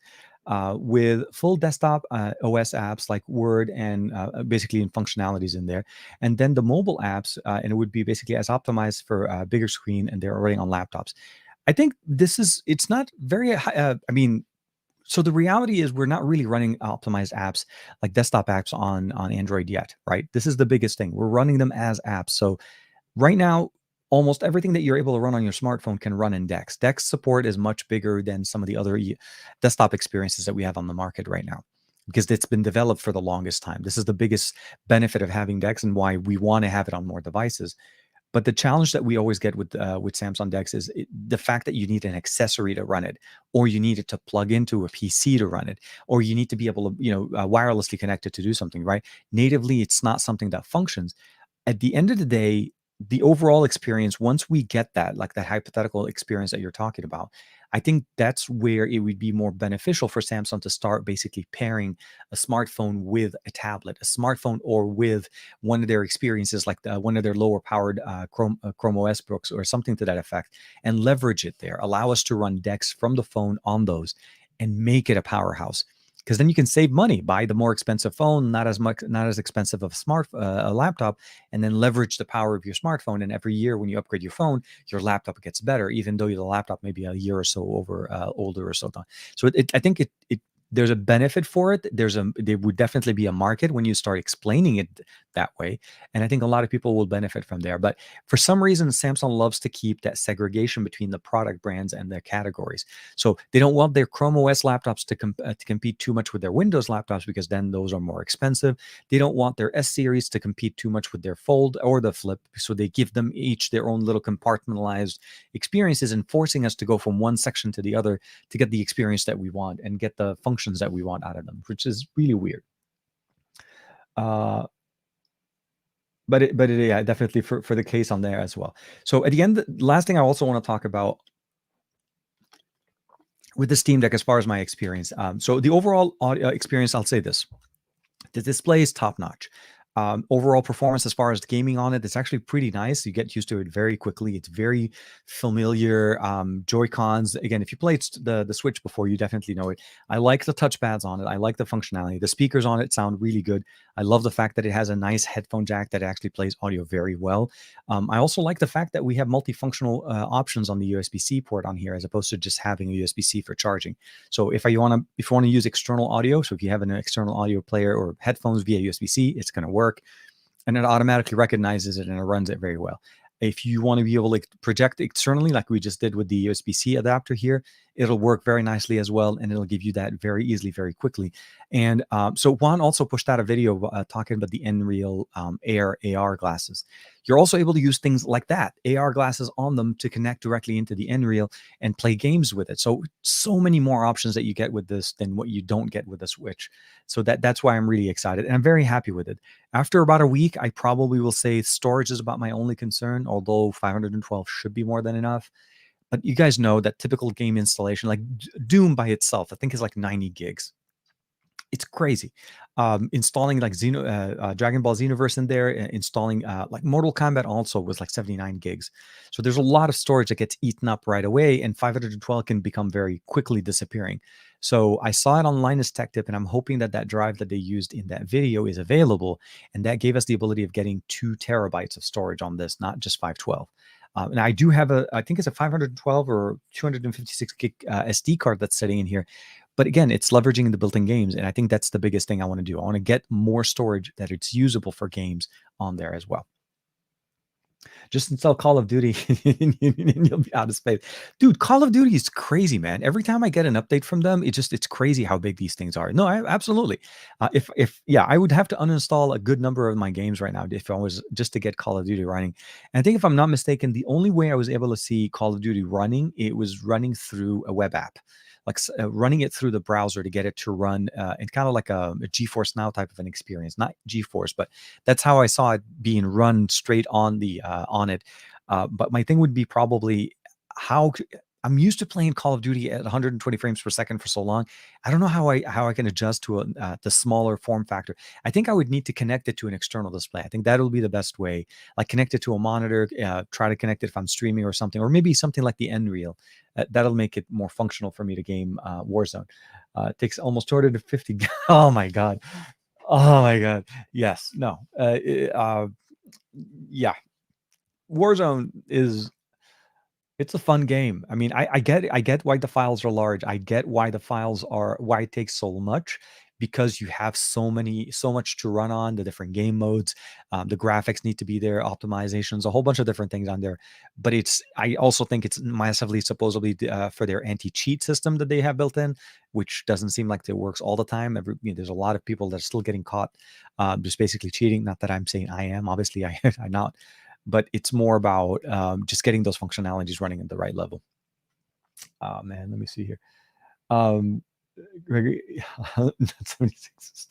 with full desktop OS apps like Word and basically in functionalities in there. And then the mobile apps, and it would be basically as optimized for a bigger screen, and they're already on laptops. I think it's not very high. So the reality is, we're not really running optimized apps like desktop apps on Android yet, right? This is the biggest thing. We're running them as apps. So right now, almost everything that you're able to run on your smartphone can run in DeX. DeX support is much bigger than some of the other desktop experiences that we have on the market right now, because it's been developed for the longest time. This is the biggest benefit of having DeX and why we want to have it on more devices. But the challenge that we always get with Samsung DeX is the fact that you need an accessory to run it, or you need it to plug into a PC to run it, or you need to be able to, wirelessly connect it to do something, right? Natively, it's not something that functions. At the end of the day, the overall experience, once we get that, like that hypothetical experience that you're talking about, I think that's where it would be more beneficial for Samsung to start basically pairing a smartphone with a tablet, a smartphone, or with one of their experiences, like one of their lower powered Chrome OS books or something to that effect, and leverage it there. Allow us to run DeX from the phone on those and make it a powerhouse. Because then you can save money, buy the more expensive phone, not as expensive of a laptop, and then leverage the power of your smartphone. And every year when you upgrade your phone, your laptop gets better, even though the laptop may be a year or so older or so. So I think there's a benefit for it. There would definitely be a market when you start explaining it that way. And I think a lot of people will benefit from there. But for some reason, Samsung loves to keep that segregation between the product brands and their categories. So they don't want their Chrome OS laptops to compete too much with their Windows laptops, because then those are more expensive. They don't want their S series to compete too much with their Fold or the Flip. So they give them each their own little compartmentalized experiences, and forcing us to go from one section to the other to get the experience that we want and get the functions that we want out of them, which is really weird. Uh, Yeah, definitely for the case on there as well. So at the end, the last thing I also want to talk about with the Steam Deck as far as my experience. So the overall audio experience, I'll say this: the display is top notch. Overall performance as far as the gaming on it, it's actually pretty nice. You get used to it very quickly. It's very familiar. Joy Cons, again, if you played the Switch before, you definitely know it. I like the touchpads on it. I like the functionality. The speakers on it sound really good. I love the fact that it has a nice headphone jack that actually plays audio very well. I also like the fact that we have multifunctional options on the USB-C port on here, as opposed to just having a USB-C for charging. So if you want to use external audio, so if you have an external audio player or headphones via USB-C, it's going to work, and it automatically recognizes it and it runs it very well. If you want to be able to project externally, like we just did with the USB-C adapter here, it'll work very nicely as well, and it'll give you that very easily, very quickly. And so Juan also pushed out a video talking about the Nreal Air AR glasses. You're also able to use things like that, AR glasses on them, to connect directly into the Nreal and play games with it. So many more options that you get with this than what you don't get with the Switch. So that's why I'm really excited, and I'm very happy with it. After about a week, I probably will say storage is about my only concern, although 512 should be more than enough. But you guys know that typical game installation, like Doom by itself, I think is like 90 gigs. It's crazy. Installing like Dragon Ball Xenoverse in there, installing like Mortal Kombat also was like 79 gigs. So there's a lot of storage that gets eaten up right away, and 512 can become very quickly disappearing. So I saw it on Linus Tech Tip, and I'm hoping that that drive that they used in that video is available, and that gave us the ability of getting 2 terabytes of storage on this, not just 512. And I do have I think it's a 512 or 256 gig SD card that's sitting in here. But again, it's leveraging the built-in games, and I think that's the biggest thing I want to do. I want to get more storage that it's usable for games on there as well. Just install Call of Duty and you'll be out of space. Dude, Call of Duty is crazy, man. Every time I get an update from them, it's crazy how big these things are. No, absolutely. If yeah, I would have to uninstall a good number of my games right now if I was just to get Call of Duty running. And I think if I'm not mistaken, the only way I was able to see Call of Duty running, it was running through a web app, like running it through the browser to get it to run in kind of like a GeForce Now type of an experience. Not GeForce, but that's how I saw it being run straight on the on it. But my thing would be probably I'm used to playing Call of Duty at 120 frames per second for so long. I don't know how I can adjust to the smaller form factor. I think I would need to connect it to an external display. I think that'll be the best way. Like connect it to a monitor, try to connect it if I'm streaming or something, or maybe something like the Nreal. That'll make it more functional for me to game Warzone. It takes almost 250. Oh my god. Oh my god. Yes. No. Yeah. Warzone is it's a fun game. I mean, I get why the files are large. I get why it takes so much, because you have so much to run on the different game modes. The graphics need to be there, optimizations, a whole bunch of different things on there. But I also think it's massively supposedly for their anti-cheat system that they have built in, which doesn't seem like it works all the time. There's a lot of people that are still getting caught just basically cheating. Not that I'm saying I am. Obviously, I'm not, but it's more about just getting those functionalities running at the right level. Man, let me see here. Gregory, 76.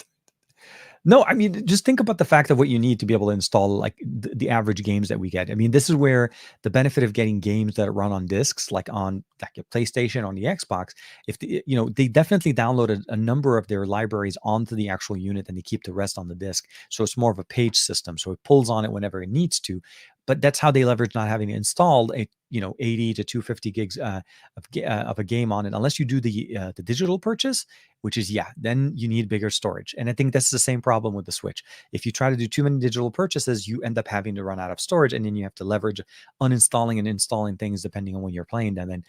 No, I mean, just think about the fact of what you need to be able to install like the average games that we get. I mean, this is where the benefit of getting games that run on discs, like on like a PlayStation, on the Xbox, if they definitely downloaded a number of their libraries onto the actual unit and they keep the rest on the disc. So it's more of a page system. So it pulls on it whenever it needs to. But that's how they leverage not having installed a 80 to 250 gigs of a game on it, unless you do the digital purchase, which is, yeah, then you need bigger storage. And I think that's the same problem with the Switch. If you try to do too many digital purchases, you end up having to run out of storage, and then you have to leverage uninstalling and installing things depending on when you're playing them. And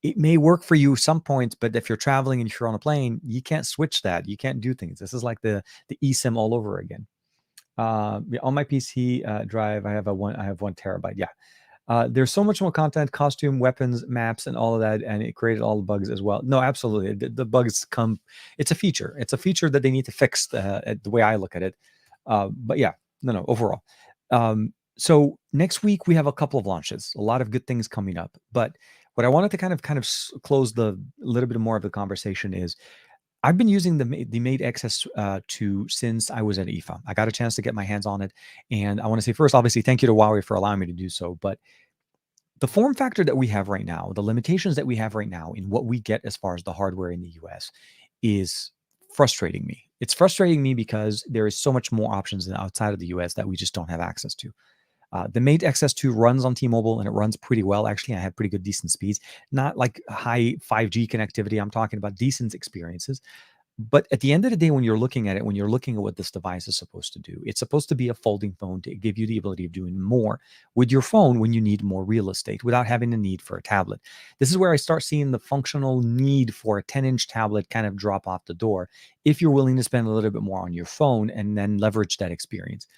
it may work for you some points, but if you're traveling and if you're on a plane, you can't switch that. You can't do things. This is like the eSIM all over again. On my PC drive, I have 1 terabyte. Yeah. There's so much more content, costume, weapons, maps, and all of that, and it created all the bugs as well. No, absolutely, the bugs come. It's a feature. It's a feature that they need to fix. The way I look at it. But yeah, no. Overall, so next week we have a couple of launches, a lot of good things coming up. But what I wanted to kind of close the little bit more of the conversation is, I've been using the Mate XS2 since I was at IFA. I got a chance to get my hands on it, and I want to say first, obviously, thank you to Huawei for allowing me to do so. But the form factor that we have right now, the limitations that we have right now in what we get as far as the hardware in the US is frustrating me. It's frustrating me because there is so much more options than outside of the US that we just don't have access to. The Mate XS2 runs on T-Mobile and it runs pretty well. Actually, I have pretty good, decent speeds, not like high 5G connectivity. I'm talking about decent experiences. But at the end of the day, when you're looking at it, when you're looking at what this device is supposed to do, it's supposed to be a folding phone to give you the ability of doing more with your phone when you need more real estate without having the need for a tablet. This is where I start seeing the functional need for a 10-inch tablet kind of drop off the door if you're willing to spend a little bit more on your phone and then leverage that experience.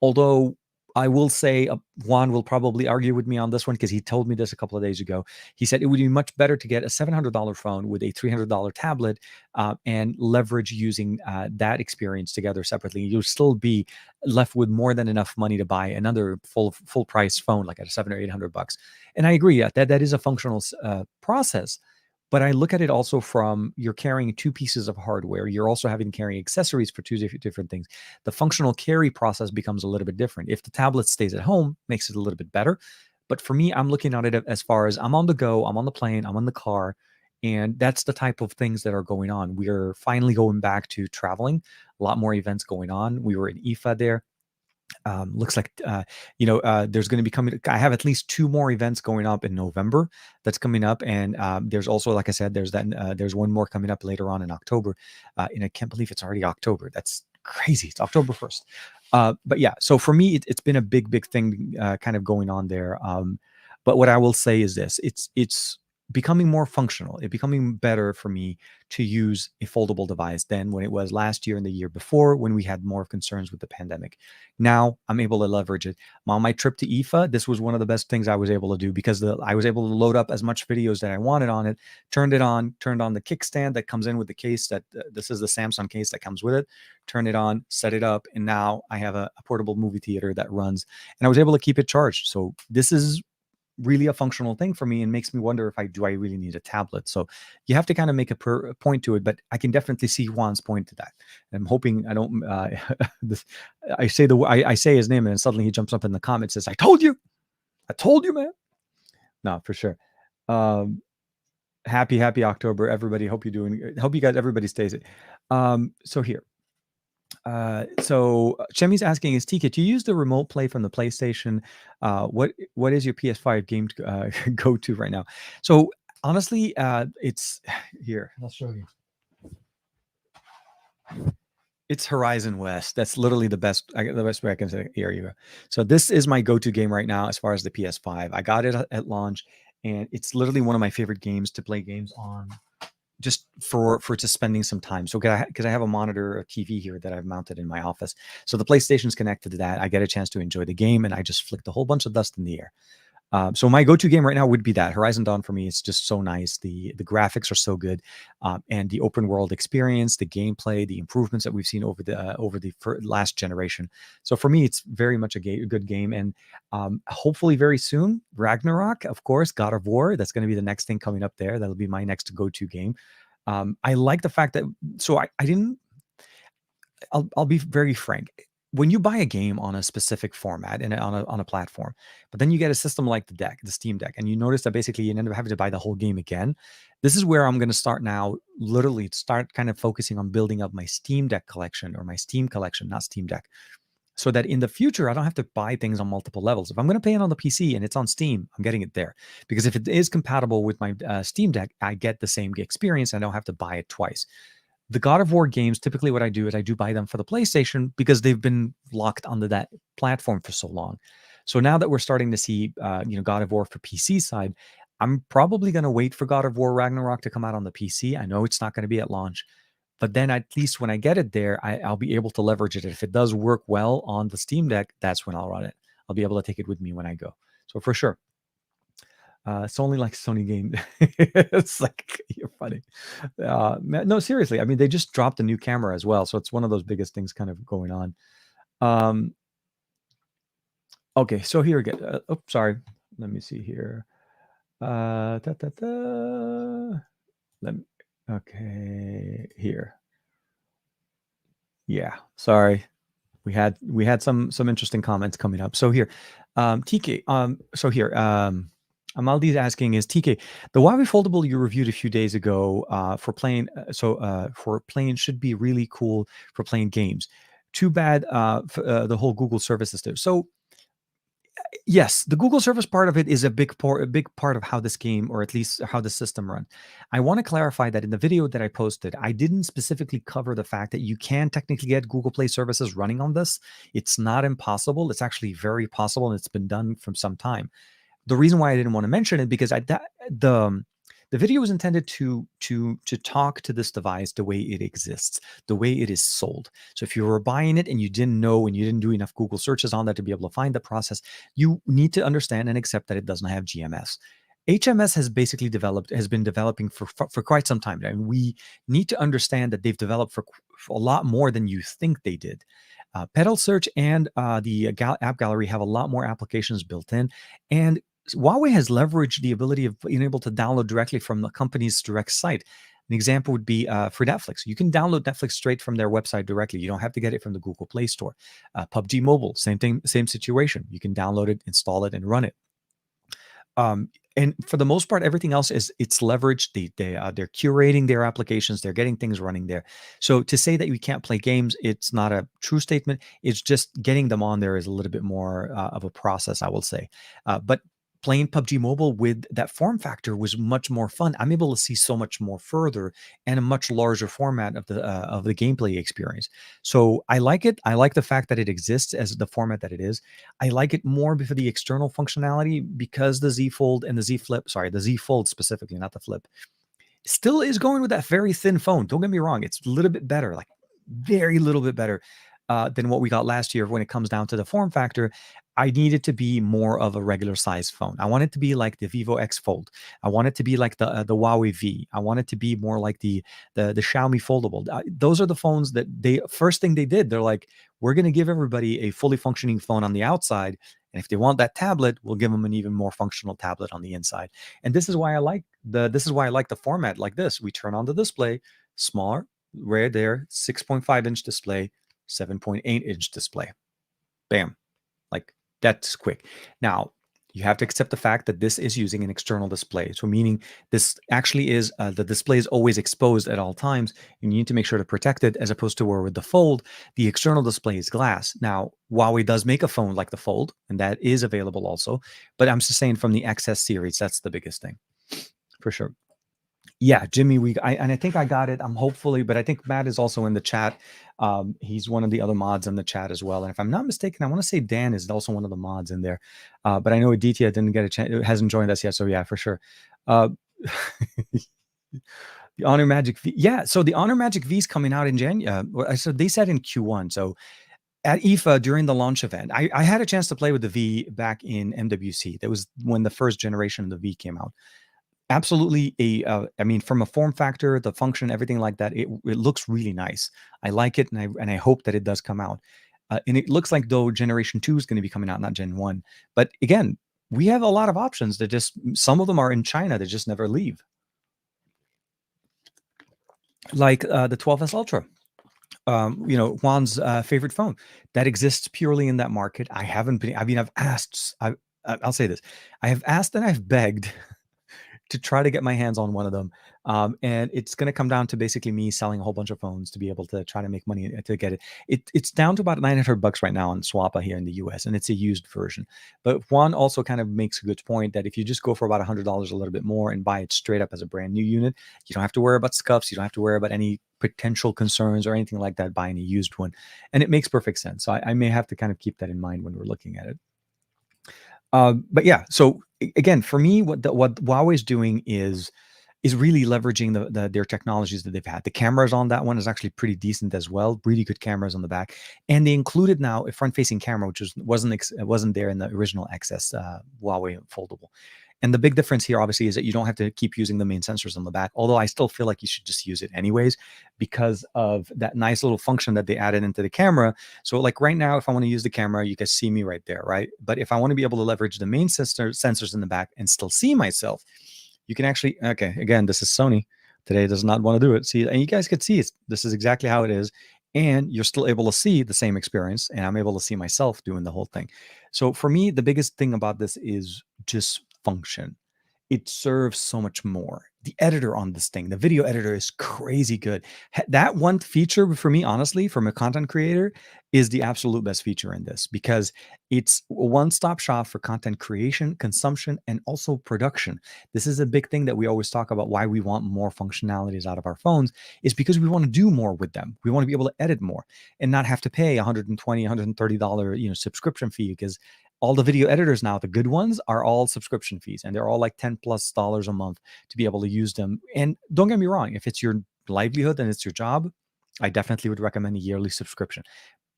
Although I will say Juan will probably argue with me on this one because he told me this a couple of days ago. He said it would be much better to get a $700 phone with a $300 tablet and leverage using that experience together separately. You'll still be left with more than enough money to buy another full price phone like at $700 or $800. And I agree that is a functional process. But I look at it also from you're carrying two pieces of hardware. You're also having to carry accessories for two different things. The functional carry process becomes a little bit different. If the tablet stays at home, makes it a little bit better. But for me, I'm looking at it as far as I'm on the go, I'm on the plane, I'm on the car, and that's the type of things that are going on. We're finally going back to traveling, a lot more events going on. We were in IFA there. Looks like there's going to be coming. I have at least two more events going up in November. That's coming up, and there's also, like I said, there's one more coming up later on in October. And I can't believe it's already October. That's crazy. It's October 1st. But yeah, so for me, it's been a big thing kind of going on there. But what I will say is this: it's becoming more functional. It's becoming better for me to use a foldable device than when it was last year and the year before when we had more concerns with the pandemic. Now I'm able to leverage it. On my trip to IFA, this was one of the best things I was able to do because I was able to load up as much videos that I wanted on it, turned on the kickstand that comes in with the case that this is the Samsung case that comes with it, turn it on, set it up, and now I have a portable movie theater that runs, and I was able to keep it charged. So this is really a functional thing for me and makes me wonder if I really need a tablet. So you have to kind of make a point to it, but I can definitely see Juan's point to that. I'm hoping I don't this, I say his name and then suddenly he jumps up in the comments and says, I told you, man. No, for sure. Happy October, everybody. Hope you guys, everybody stays. So here. Chemi's asking, is TK, do you use the remote play from the PlayStation? What is your PS5 game to, go to right now? So honestly, it's here. I'll show you. It's Horizon West. That's literally the best way I can say. Here you go. So this is my go-to game right now as far as the PS5. I got it at launch, and it's literally one of my favorite games to play games on, just for just spending some time. So because I have a monitor, a TV here that I've mounted in my office, so the PlayStation's connected to that. I get a chance to enjoy the game, and I just flicked a whole bunch of dust in the air. So my go-to game right now would be that Horizon Dawn. For me, it's just so nice. The graphics are so good, and the open world experience, the gameplay, the improvements that we've seen over the last generation. So for me, it's very much a good game, and hopefully very soon, Ragnarok, of course, God of War. That's going to be the next thing coming up there. That'll be my next go-to game. I like the fact that I didn't. I'll be very frank. When you buy a game on a specific format and on a platform, but then you get a system like the Steam Deck, and you notice that basically you end up having to buy the whole game again. This is where I'm going to start now, literally start kind of focusing on building up my Steam Deck collection or my Steam collection, not Steam Deck, so that in the future I don't have to buy things on multiple levels. If I'm going to pay it on the PC and it's on Steam, I'm getting it there, because if it is compatible with my Steam Deck, I get the same experience. I don't have to buy it twice. The God of War games, typically what I do is I do buy them for the PlayStation because they've been locked onto that platform for so long. So now that we're starting to see, God of War for PC side, I'm probably going to wait for God of War Ragnarok to come out on the PC. I know it's not going to be at launch, but then at least when I get it there, I'll be able to leverage it. If it does work well on the Steam Deck, that's when I'll run it. I'll be able to take it with me when I go. So for sure. It's only like Sony game. It's like, you're funny. No, seriously. I mean, they just dropped a new camera as well, so it's one of those biggest things kind of going on. Okay, so here again. Sorry. Let me see here. Let me. Okay, here. Yeah, sorry. We had some interesting comments coming up. So here, TK. So here, Amaldi's asking is TK the Huawei foldable you reviewed a few days ago for playing. For playing should be really cool for playing games. Too bad the whole Google service is there. So yes, the Google service part of it is a big part of how this game, or at least how the system runs. I want to clarify that in the video that I posted, I didn't specifically cover the fact that you can technically get Google Play services running on this. It's not impossible. It's actually very possible, and it's been done from some time. The reason why I didn't want to mention it because the video was intended to talk to this device the way it exists, the way it is sold. So if you were buying it and you didn't know and you didn't do enough Google searches on that to be able to find the process, you need to understand and accept that it doesn't have GMS. HMS has been developing for quite some time now. And we need to understand that they've developed for a lot more than you think they did. Pedal Search and the App Gallery have a lot more applications built in, and Huawei has leveraged the ability of being able to download directly from the company's direct site. An example would be for Netflix. You can download Netflix straight from their website directly. You don't have to get it from the Google Play Store. PUBG Mobile, same thing, same situation. You can download it, install it, and run it. And for the most part, everything else is it's leveraged. They're curating their applications. They're getting things running there. So to say that we can't play games, it's not a true statement. It's just getting them on there is a little bit more of a process, I will say. But playing PUBG Mobile with that form factor was much more fun. I'm able to see so much more further and a much larger format of the gameplay experience. So I like it. I like the fact that it exists as the format that it is. I like it more for the external functionality because the Z Fold and the Z Flip, sorry, the Z Fold specifically, not the Flip, still is going with that very thin phone. Don't get me wrong. It's a little bit better, like very little bit better than what we got last year when it comes down to the form factor. I need it to be more of a regular size phone. I want it to be like the Vivo X Fold. I want it to be like the Huawei V. I want it to be more like the Xiaomi foldable. Those are the phones that they first thing they did. They're like, we're going to give everybody a fully functioning phone on the outside, and if they want that tablet, we'll give them an even more functional tablet on the inside. And this is why I like the format like this. We turn on the display, smaller, right there, 6.5-inch display, 7.8-inch display. Bam. Like that's quick. Now, you have to accept the fact that this is using an external display. So meaning this actually is the display is always exposed at all times. You need to make sure to protect it as opposed to where with the Fold, the external display is glass. Now, Huawei does make a phone like the Fold, and that is available also. But I'm just saying from the XS series, that's the biggest thing for sure. Yeah, Jimmy, and I think I got it. I'm hopefully, but I think Matt is also in the chat. He's one of the other mods in the chat as well. And if I'm not mistaken, I want to say Dan is also one of the mods in there. But I know Aditya didn't get a chance, hasn't joined us yet. So yeah, for sure. Uh, the Honor Magic V. Yeah, so the Honor Magic V is coming out in January. So they said in Q1. So at IFA during the launch event, I had a chance to play with the V back in MWC. That was when the first generation of the V came out. Absolutely I mean, from a form factor, the function, everything like that, it looks really nice. I like it, and I hope that it does come out. And it looks like though Generation 2 is going to be coming out, not Gen 1. But again, we have a lot of options that just some of them are in China that just never leave. Like the 12S Ultra. Juan's favorite phone that exists purely in that market. I haven't been, I mean, I'll say this. I have asked and I've begged to try to get my hands on one of them. And it's going to come down to basically me selling a whole bunch of phones to be able to try to make money to get it. It's down to about $900 right now on Swappa here in the US, and it's a used version. But Juan also kind of makes a good point that if you just go for about $100 a little bit more and buy it straight up as a brand new unit, you don't have to worry about scuffs. You don't have to worry about any potential concerns or anything like that buying a used one. And it makes perfect sense. So I may have to kind of keep that in mind when we're looking at it. But yeah, so again, for me, what Huawei's doing is really leveraging their technologies that they've had. The cameras on that one is actually pretty decent as well. Really good cameras on the back, and they included now a front-facing camera, which wasn't there in the original XS Huawei foldable. And the big difference here, obviously, is that you don't have to keep using the main sensors on the back. Although I still feel like you should just use it anyways because of that nice little function that they added into the camera. So like right now, if I want to use the camera, you can see me right there, right? But if I want to be able to leverage the main sensors in the back and still see myself, you can actually, okay, again, this is Sony, Today does not want to do it. See, and you guys could see this is exactly how it is. And you're still able to see the same experience. And I'm able to see myself doing the whole thing. So for me, the biggest thing about this is just function. It serves so much more. The editor on this thing, the video editor is crazy good. That one feature for me, honestly, from a content creator, is the absolute best feature in this because it's a one-stop shop for content creation, consumption, and also production. This is a big thing that we always talk about why we want more functionalities out of our phones is because we want to do more with them. We want to be able to edit more and not have to pay $120, $130, subscription fee because all the video editors now, the good ones, are all subscription fees and they're all like $10+ a month to be able to use them. And don't get me wrong, if it's your livelihood and it's your job, I definitely would recommend a yearly subscription.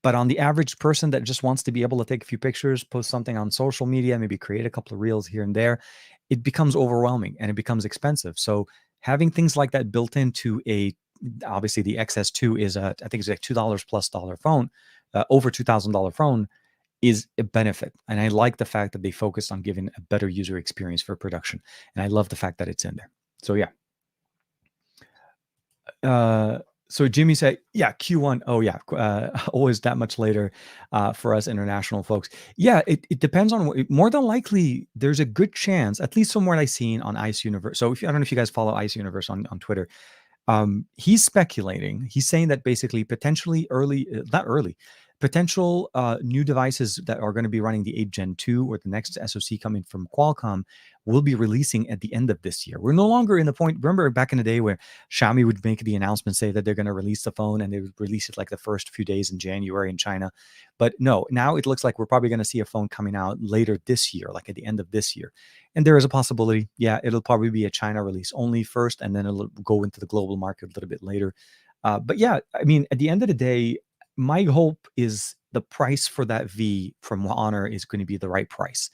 But on the average person that just wants to be able to take a few pictures, post something on social media, maybe create a couple of reels here and there, it becomes overwhelming and it becomes expensive. So having things like that built into obviously the XS2 is I think it's like $2+ phone, over $2,000 phone, is a benefit. And I like the fact that they focused on giving a better user experience for production. And I love the fact that it's in there. So yeah. So Jimmy said, yeah, Q1. Oh yeah. Always that much later for us international folks. Yeah, it depends on more than likely there's a good chance, at least from what I've seen on Ice Universe. So I don't know if you guys follow Ice Universe on Twitter. He's speculating. He's saying that basically potentially not early, potential new devices that are going to be running the 8 Gen 2 or the next SoC coming from Qualcomm will be releasing at the end of this year. We're no longer in the point. Remember back in the day where Xiaomi would make the announcement, say that they're going to release the phone and they would release it like the first few days in January in China. But no, now it looks like we're probably going to see a phone coming out later this year, like at the end of this year. And there is a possibility, yeah, it'll probably be a China release only first, and then it'll go into the global market a little bit later. But yeah, I mean, at the end of the day, my hope is the price for that V from Honor is going to be the right price.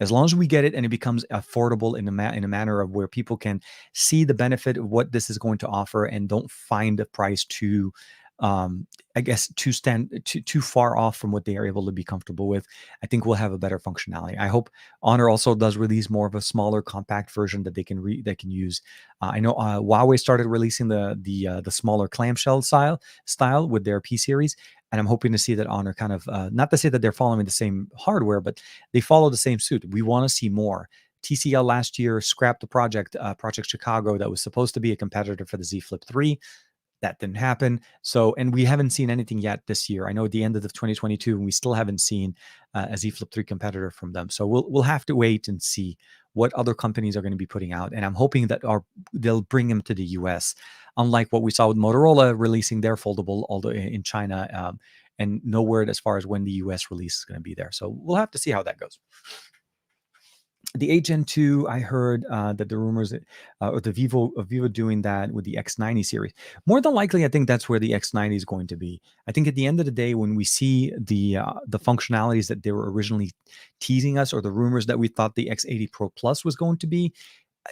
As long as we get it and it becomes affordable in a manner of where people can see the benefit of what this is going to offer and don't find the price too, I guess, too far off from what they are able to be comfortable with, I think we'll have a better functionality. I hope Honor also does release more of a smaller, compact version that they can use. I know Huawei started releasing the smaller clamshell style with their P series. And I'm hoping to see that Honor kind of, not to say that they're following the same hardware, but they follow the same suit. We want to see more. TCL last year scrapped the project Chicago that was supposed to be a competitor for the Z Flip 3. That didn't happen. So, and we haven't seen anything yet this year. I know at the end of the 2022, and we still haven't seen a Z Flip 3 competitor from them. So we'll have to wait and see what other companies are going to be putting out. And I'm hoping that they'll bring them to the US, unlike what we saw with Motorola releasing their foldable although in China, and no word as far as when the US release is going to be there. So we'll have to see how that goes. The 8 Gen 2, I heard that the rumors or the Vivo doing that with the X90 series. More than likely, I think that's where the X90 is going to be. I think at the end of the day, when we see the functionalities that they were originally teasing us, or the rumors that we thought the X80 Pro Plus was going to be,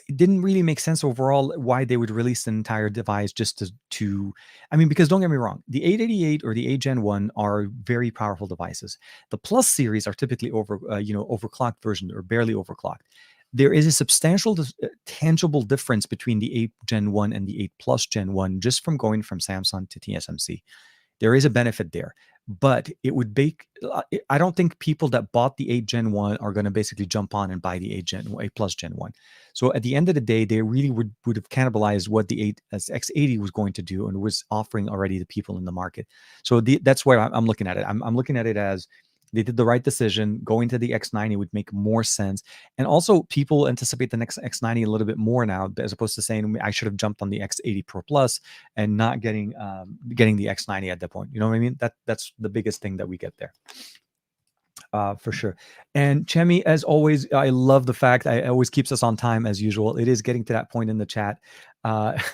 it didn't really make sense overall why they would release an entire device just to I mean, because don't get me wrong, the 888 or the 8 Gen 1 are very powerful devices. The Plus series are typically overclocked version or barely overclocked. There is a substantial tangible difference between the 8 Gen 1 and the 8 Plus Gen 1 just from going from Samsung to TSMC. There is a benefit there, but it would I don't think people that bought the 8 Gen 1 are going to basically jump on and buy the 8 Plus Gen 1. So at the end of the day, they really would have cannibalized what the X80 was going to do and was offering already to people in the market. So that's where I'm looking at it. I'm looking at it as they did the right decision. Going to the X90 would make more sense. And also people anticipate the next X90 a little bit more now, as opposed to saying I should have jumped on the X80 Pro Plus and not getting the X90 at that point. You know what I mean? That's the biggest thing that we get there. For sure. And Chemi, as always, I love the fact I always keeps us on time as usual. It is getting to that point in the chat. Davin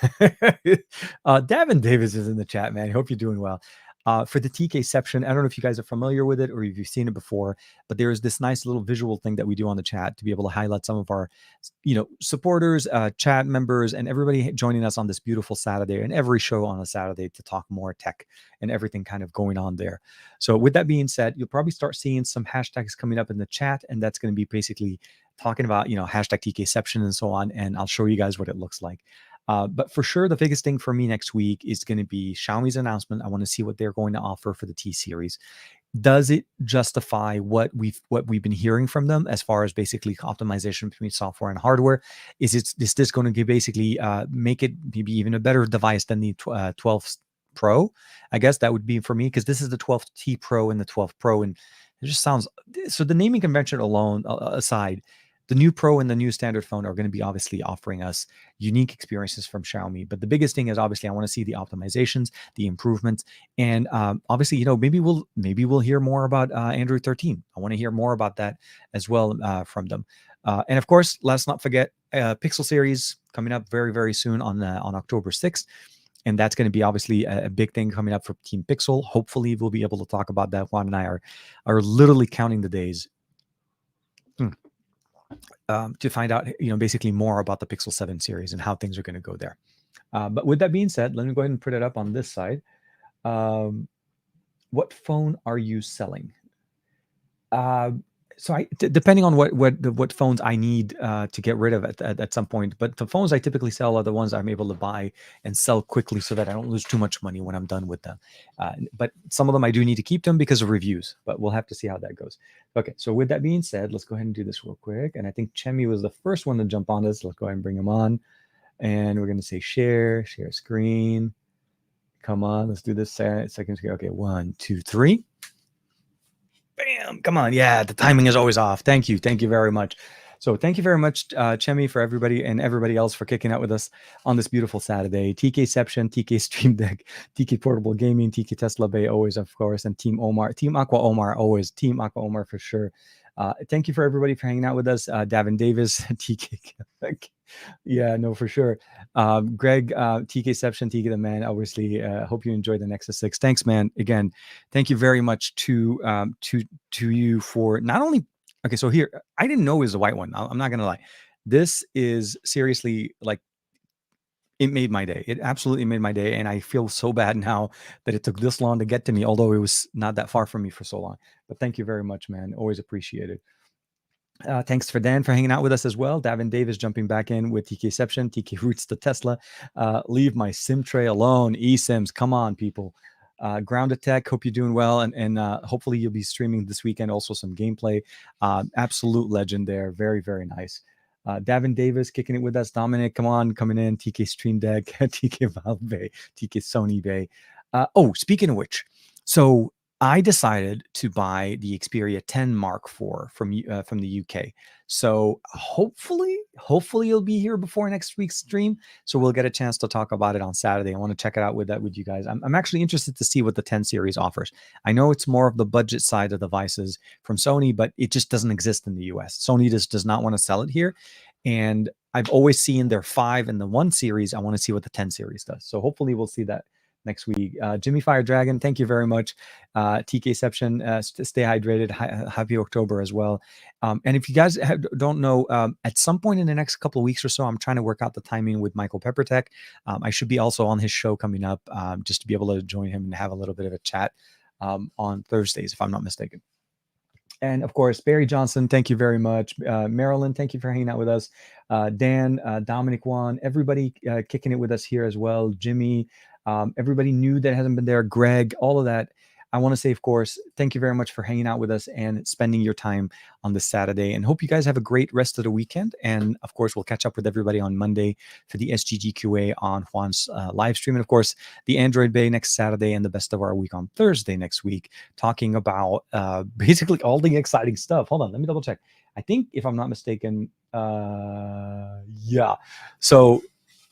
Davis is in the chat, man. I hope you're doing well. For the TKception, I don't know if you guys are familiar with it or if you've seen it before, but there is this nice little visual thing that we do on the chat to be able to highlight some of our, supporters, chat members, and everybody joining us on this beautiful Saturday and every show on a Saturday to talk more tech and everything kind of going on there. So with that being said, you'll probably start seeing some hashtags coming up in the chat, and that's going to be basically talking about, hashtag TKception and so on. And I'll show you guys what it looks like. But for sure, the biggest thing for me next week is going to be Xiaomi's announcement. I want to see what they're going to offer for the T series. Does it justify what we've been hearing from them as far as basically optimization between software and hardware? Is this going to basically make it maybe even a better device than the 12 Pro? I guess that would be for me, because this is the 12T Pro and the 12 Pro, and it just sounds so. The naming convention alone aside, the new Pro and the new standard phone are going to be obviously offering us unique experiences from Xiaomi. But the biggest thing is obviously I want to see the optimizations, the improvements, and obviously, maybe we'll hear more about Android 13. I want to hear more about that as well from them. And of course, let's not forget Pixel series coming up very, very soon on October 6th. And that's going to be obviously a big thing coming up for Teampixel. Hopefully, we'll be able to talk about that. Juan and I are literally counting the days to find out, basically more about the Pixel 7 series and how things are going to go there. But with that being said, let me go ahead and put it up on this side. What phone are you selling? So depending on what phones I need to get rid of at some point, but the phones I typically sell are the ones I'm able to buy and sell quickly so that I don't lose too much money when I'm done with them. But some of them I do need to keep them because of reviews, but we'll have to see how that goes. Okay, so with that being said, let's go ahead and do this real quick. And I think Chemi was the first one to jump on this. Let's go ahead and bring him on. And we're going to say share screen. Come on, let's do this second screen. Okay, 1, 2, 3. Bam! Come on. Yeah, the timing is always off. Thank you. Thank you very much. So thank you very much, Chemi, for everybody and everybody else for kicking out with us on this beautiful Saturday. TKception, TK Stream Deck, TK Portable Gaming, TK Tesla Bay, always, of course, and Team Omar, Team Aqua Omar, always. Team Aqua Omar for sure. Thank you for everybody for hanging out with us. Davin Davis, TK. Yeah, no, for sure. Greg, TKception, TK the man. Obviously, hope you enjoyed the Nexus 6. Thanks, man. Again, thank you very much to you for not only. Okay, so here I didn't know it was a white one. I'm not gonna lie. This is seriously like it made my day. It absolutely made my day, and I feel so bad now that it took this long to get to me. Although it was not that far from me for so long. But thank you very much, man. Always appreciate it. Thanks for Dan for hanging out with us as well. Davin Davis jumping back in with TKception, TK Roots to Tesla. Leave my sim tray alone. eSims, come on, people. Grounded Tech, hope you're doing well. And hopefully you'll be streaming this weekend also some gameplay. Absolute legend there. Very, very nice. Davin Davis kicking it with us. Dominic, come on, coming in. TK Stream Deck, TK Valve Bay, TK Sony Bay. Speaking of which, so I decided to buy the Xperia 10 Mark IV from the UK. So hopefully you'll be here before next week's stream. So we'll get a chance to talk about it on Saturday. I want to check it out with you guys. I'm actually interested to see what the 10 series offers. I know it's more of the budget side of devices from Sony, but it just doesn't exist in the US. Sony just does not want to sell it here. And I've always seen their 5 and the 1 series. I want to see what the 10 series does. So hopefully we'll see that next week. Jimmy Fire Dragon, thank you very much. TKception, stay hydrated. Happy October as well. And if you guys don't know, at some point in the next couple of weeks or so, I'm trying to work out the timing with Michael Peppertech. I should be also on his show coming up, just to be able to join him and have a little bit of a chat on Thursdays, if I'm not mistaken. And of course, Barry Johnson, thank you very much. Marilyn, thank you for hanging out with us. Dan, Dominic Juan, everybody kicking it with us here as well. Jimmy, everybody new that hasn't been there, Greg, all of that. I want to say, of course, thank you very much for hanging out with us and spending your time on this Saturday, and hope you guys have a great rest of the weekend. And of course, we'll catch up with everybody on Monday for the SGGQA on Juan's live stream. And of course, the Android Bay next Saturday and the best of our week on Thursday next week, talking about basically all the exciting stuff. Hold on, let me double check. I think if I'm not mistaken, yeah. So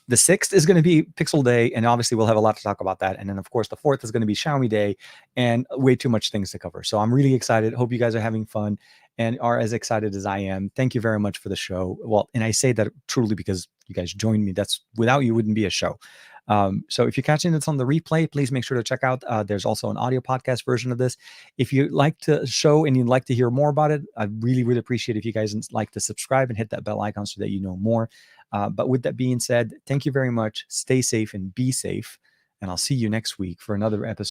the 6th is going to be Pixel Day, and obviously we'll have a lot to talk about that. And then, of course, the 4th is going to be Xiaomi Day, and way too much things to cover. So I'm really excited. Hope you guys are having fun and are as excited as I am. Thank you very much for the show. Well, and I say that truly because you guys joined me. That's without you wouldn't be a show. So if you're catching this on the replay, please make sure to check out. There's also an audio podcast version of this. If you like the show and you'd like to hear more about it, I really, really appreciate if you guys like to subscribe and hit that bell icon so that you know more. But with that being said, thank you very much. Stay safe and be safe. And I'll see you next week for another episode.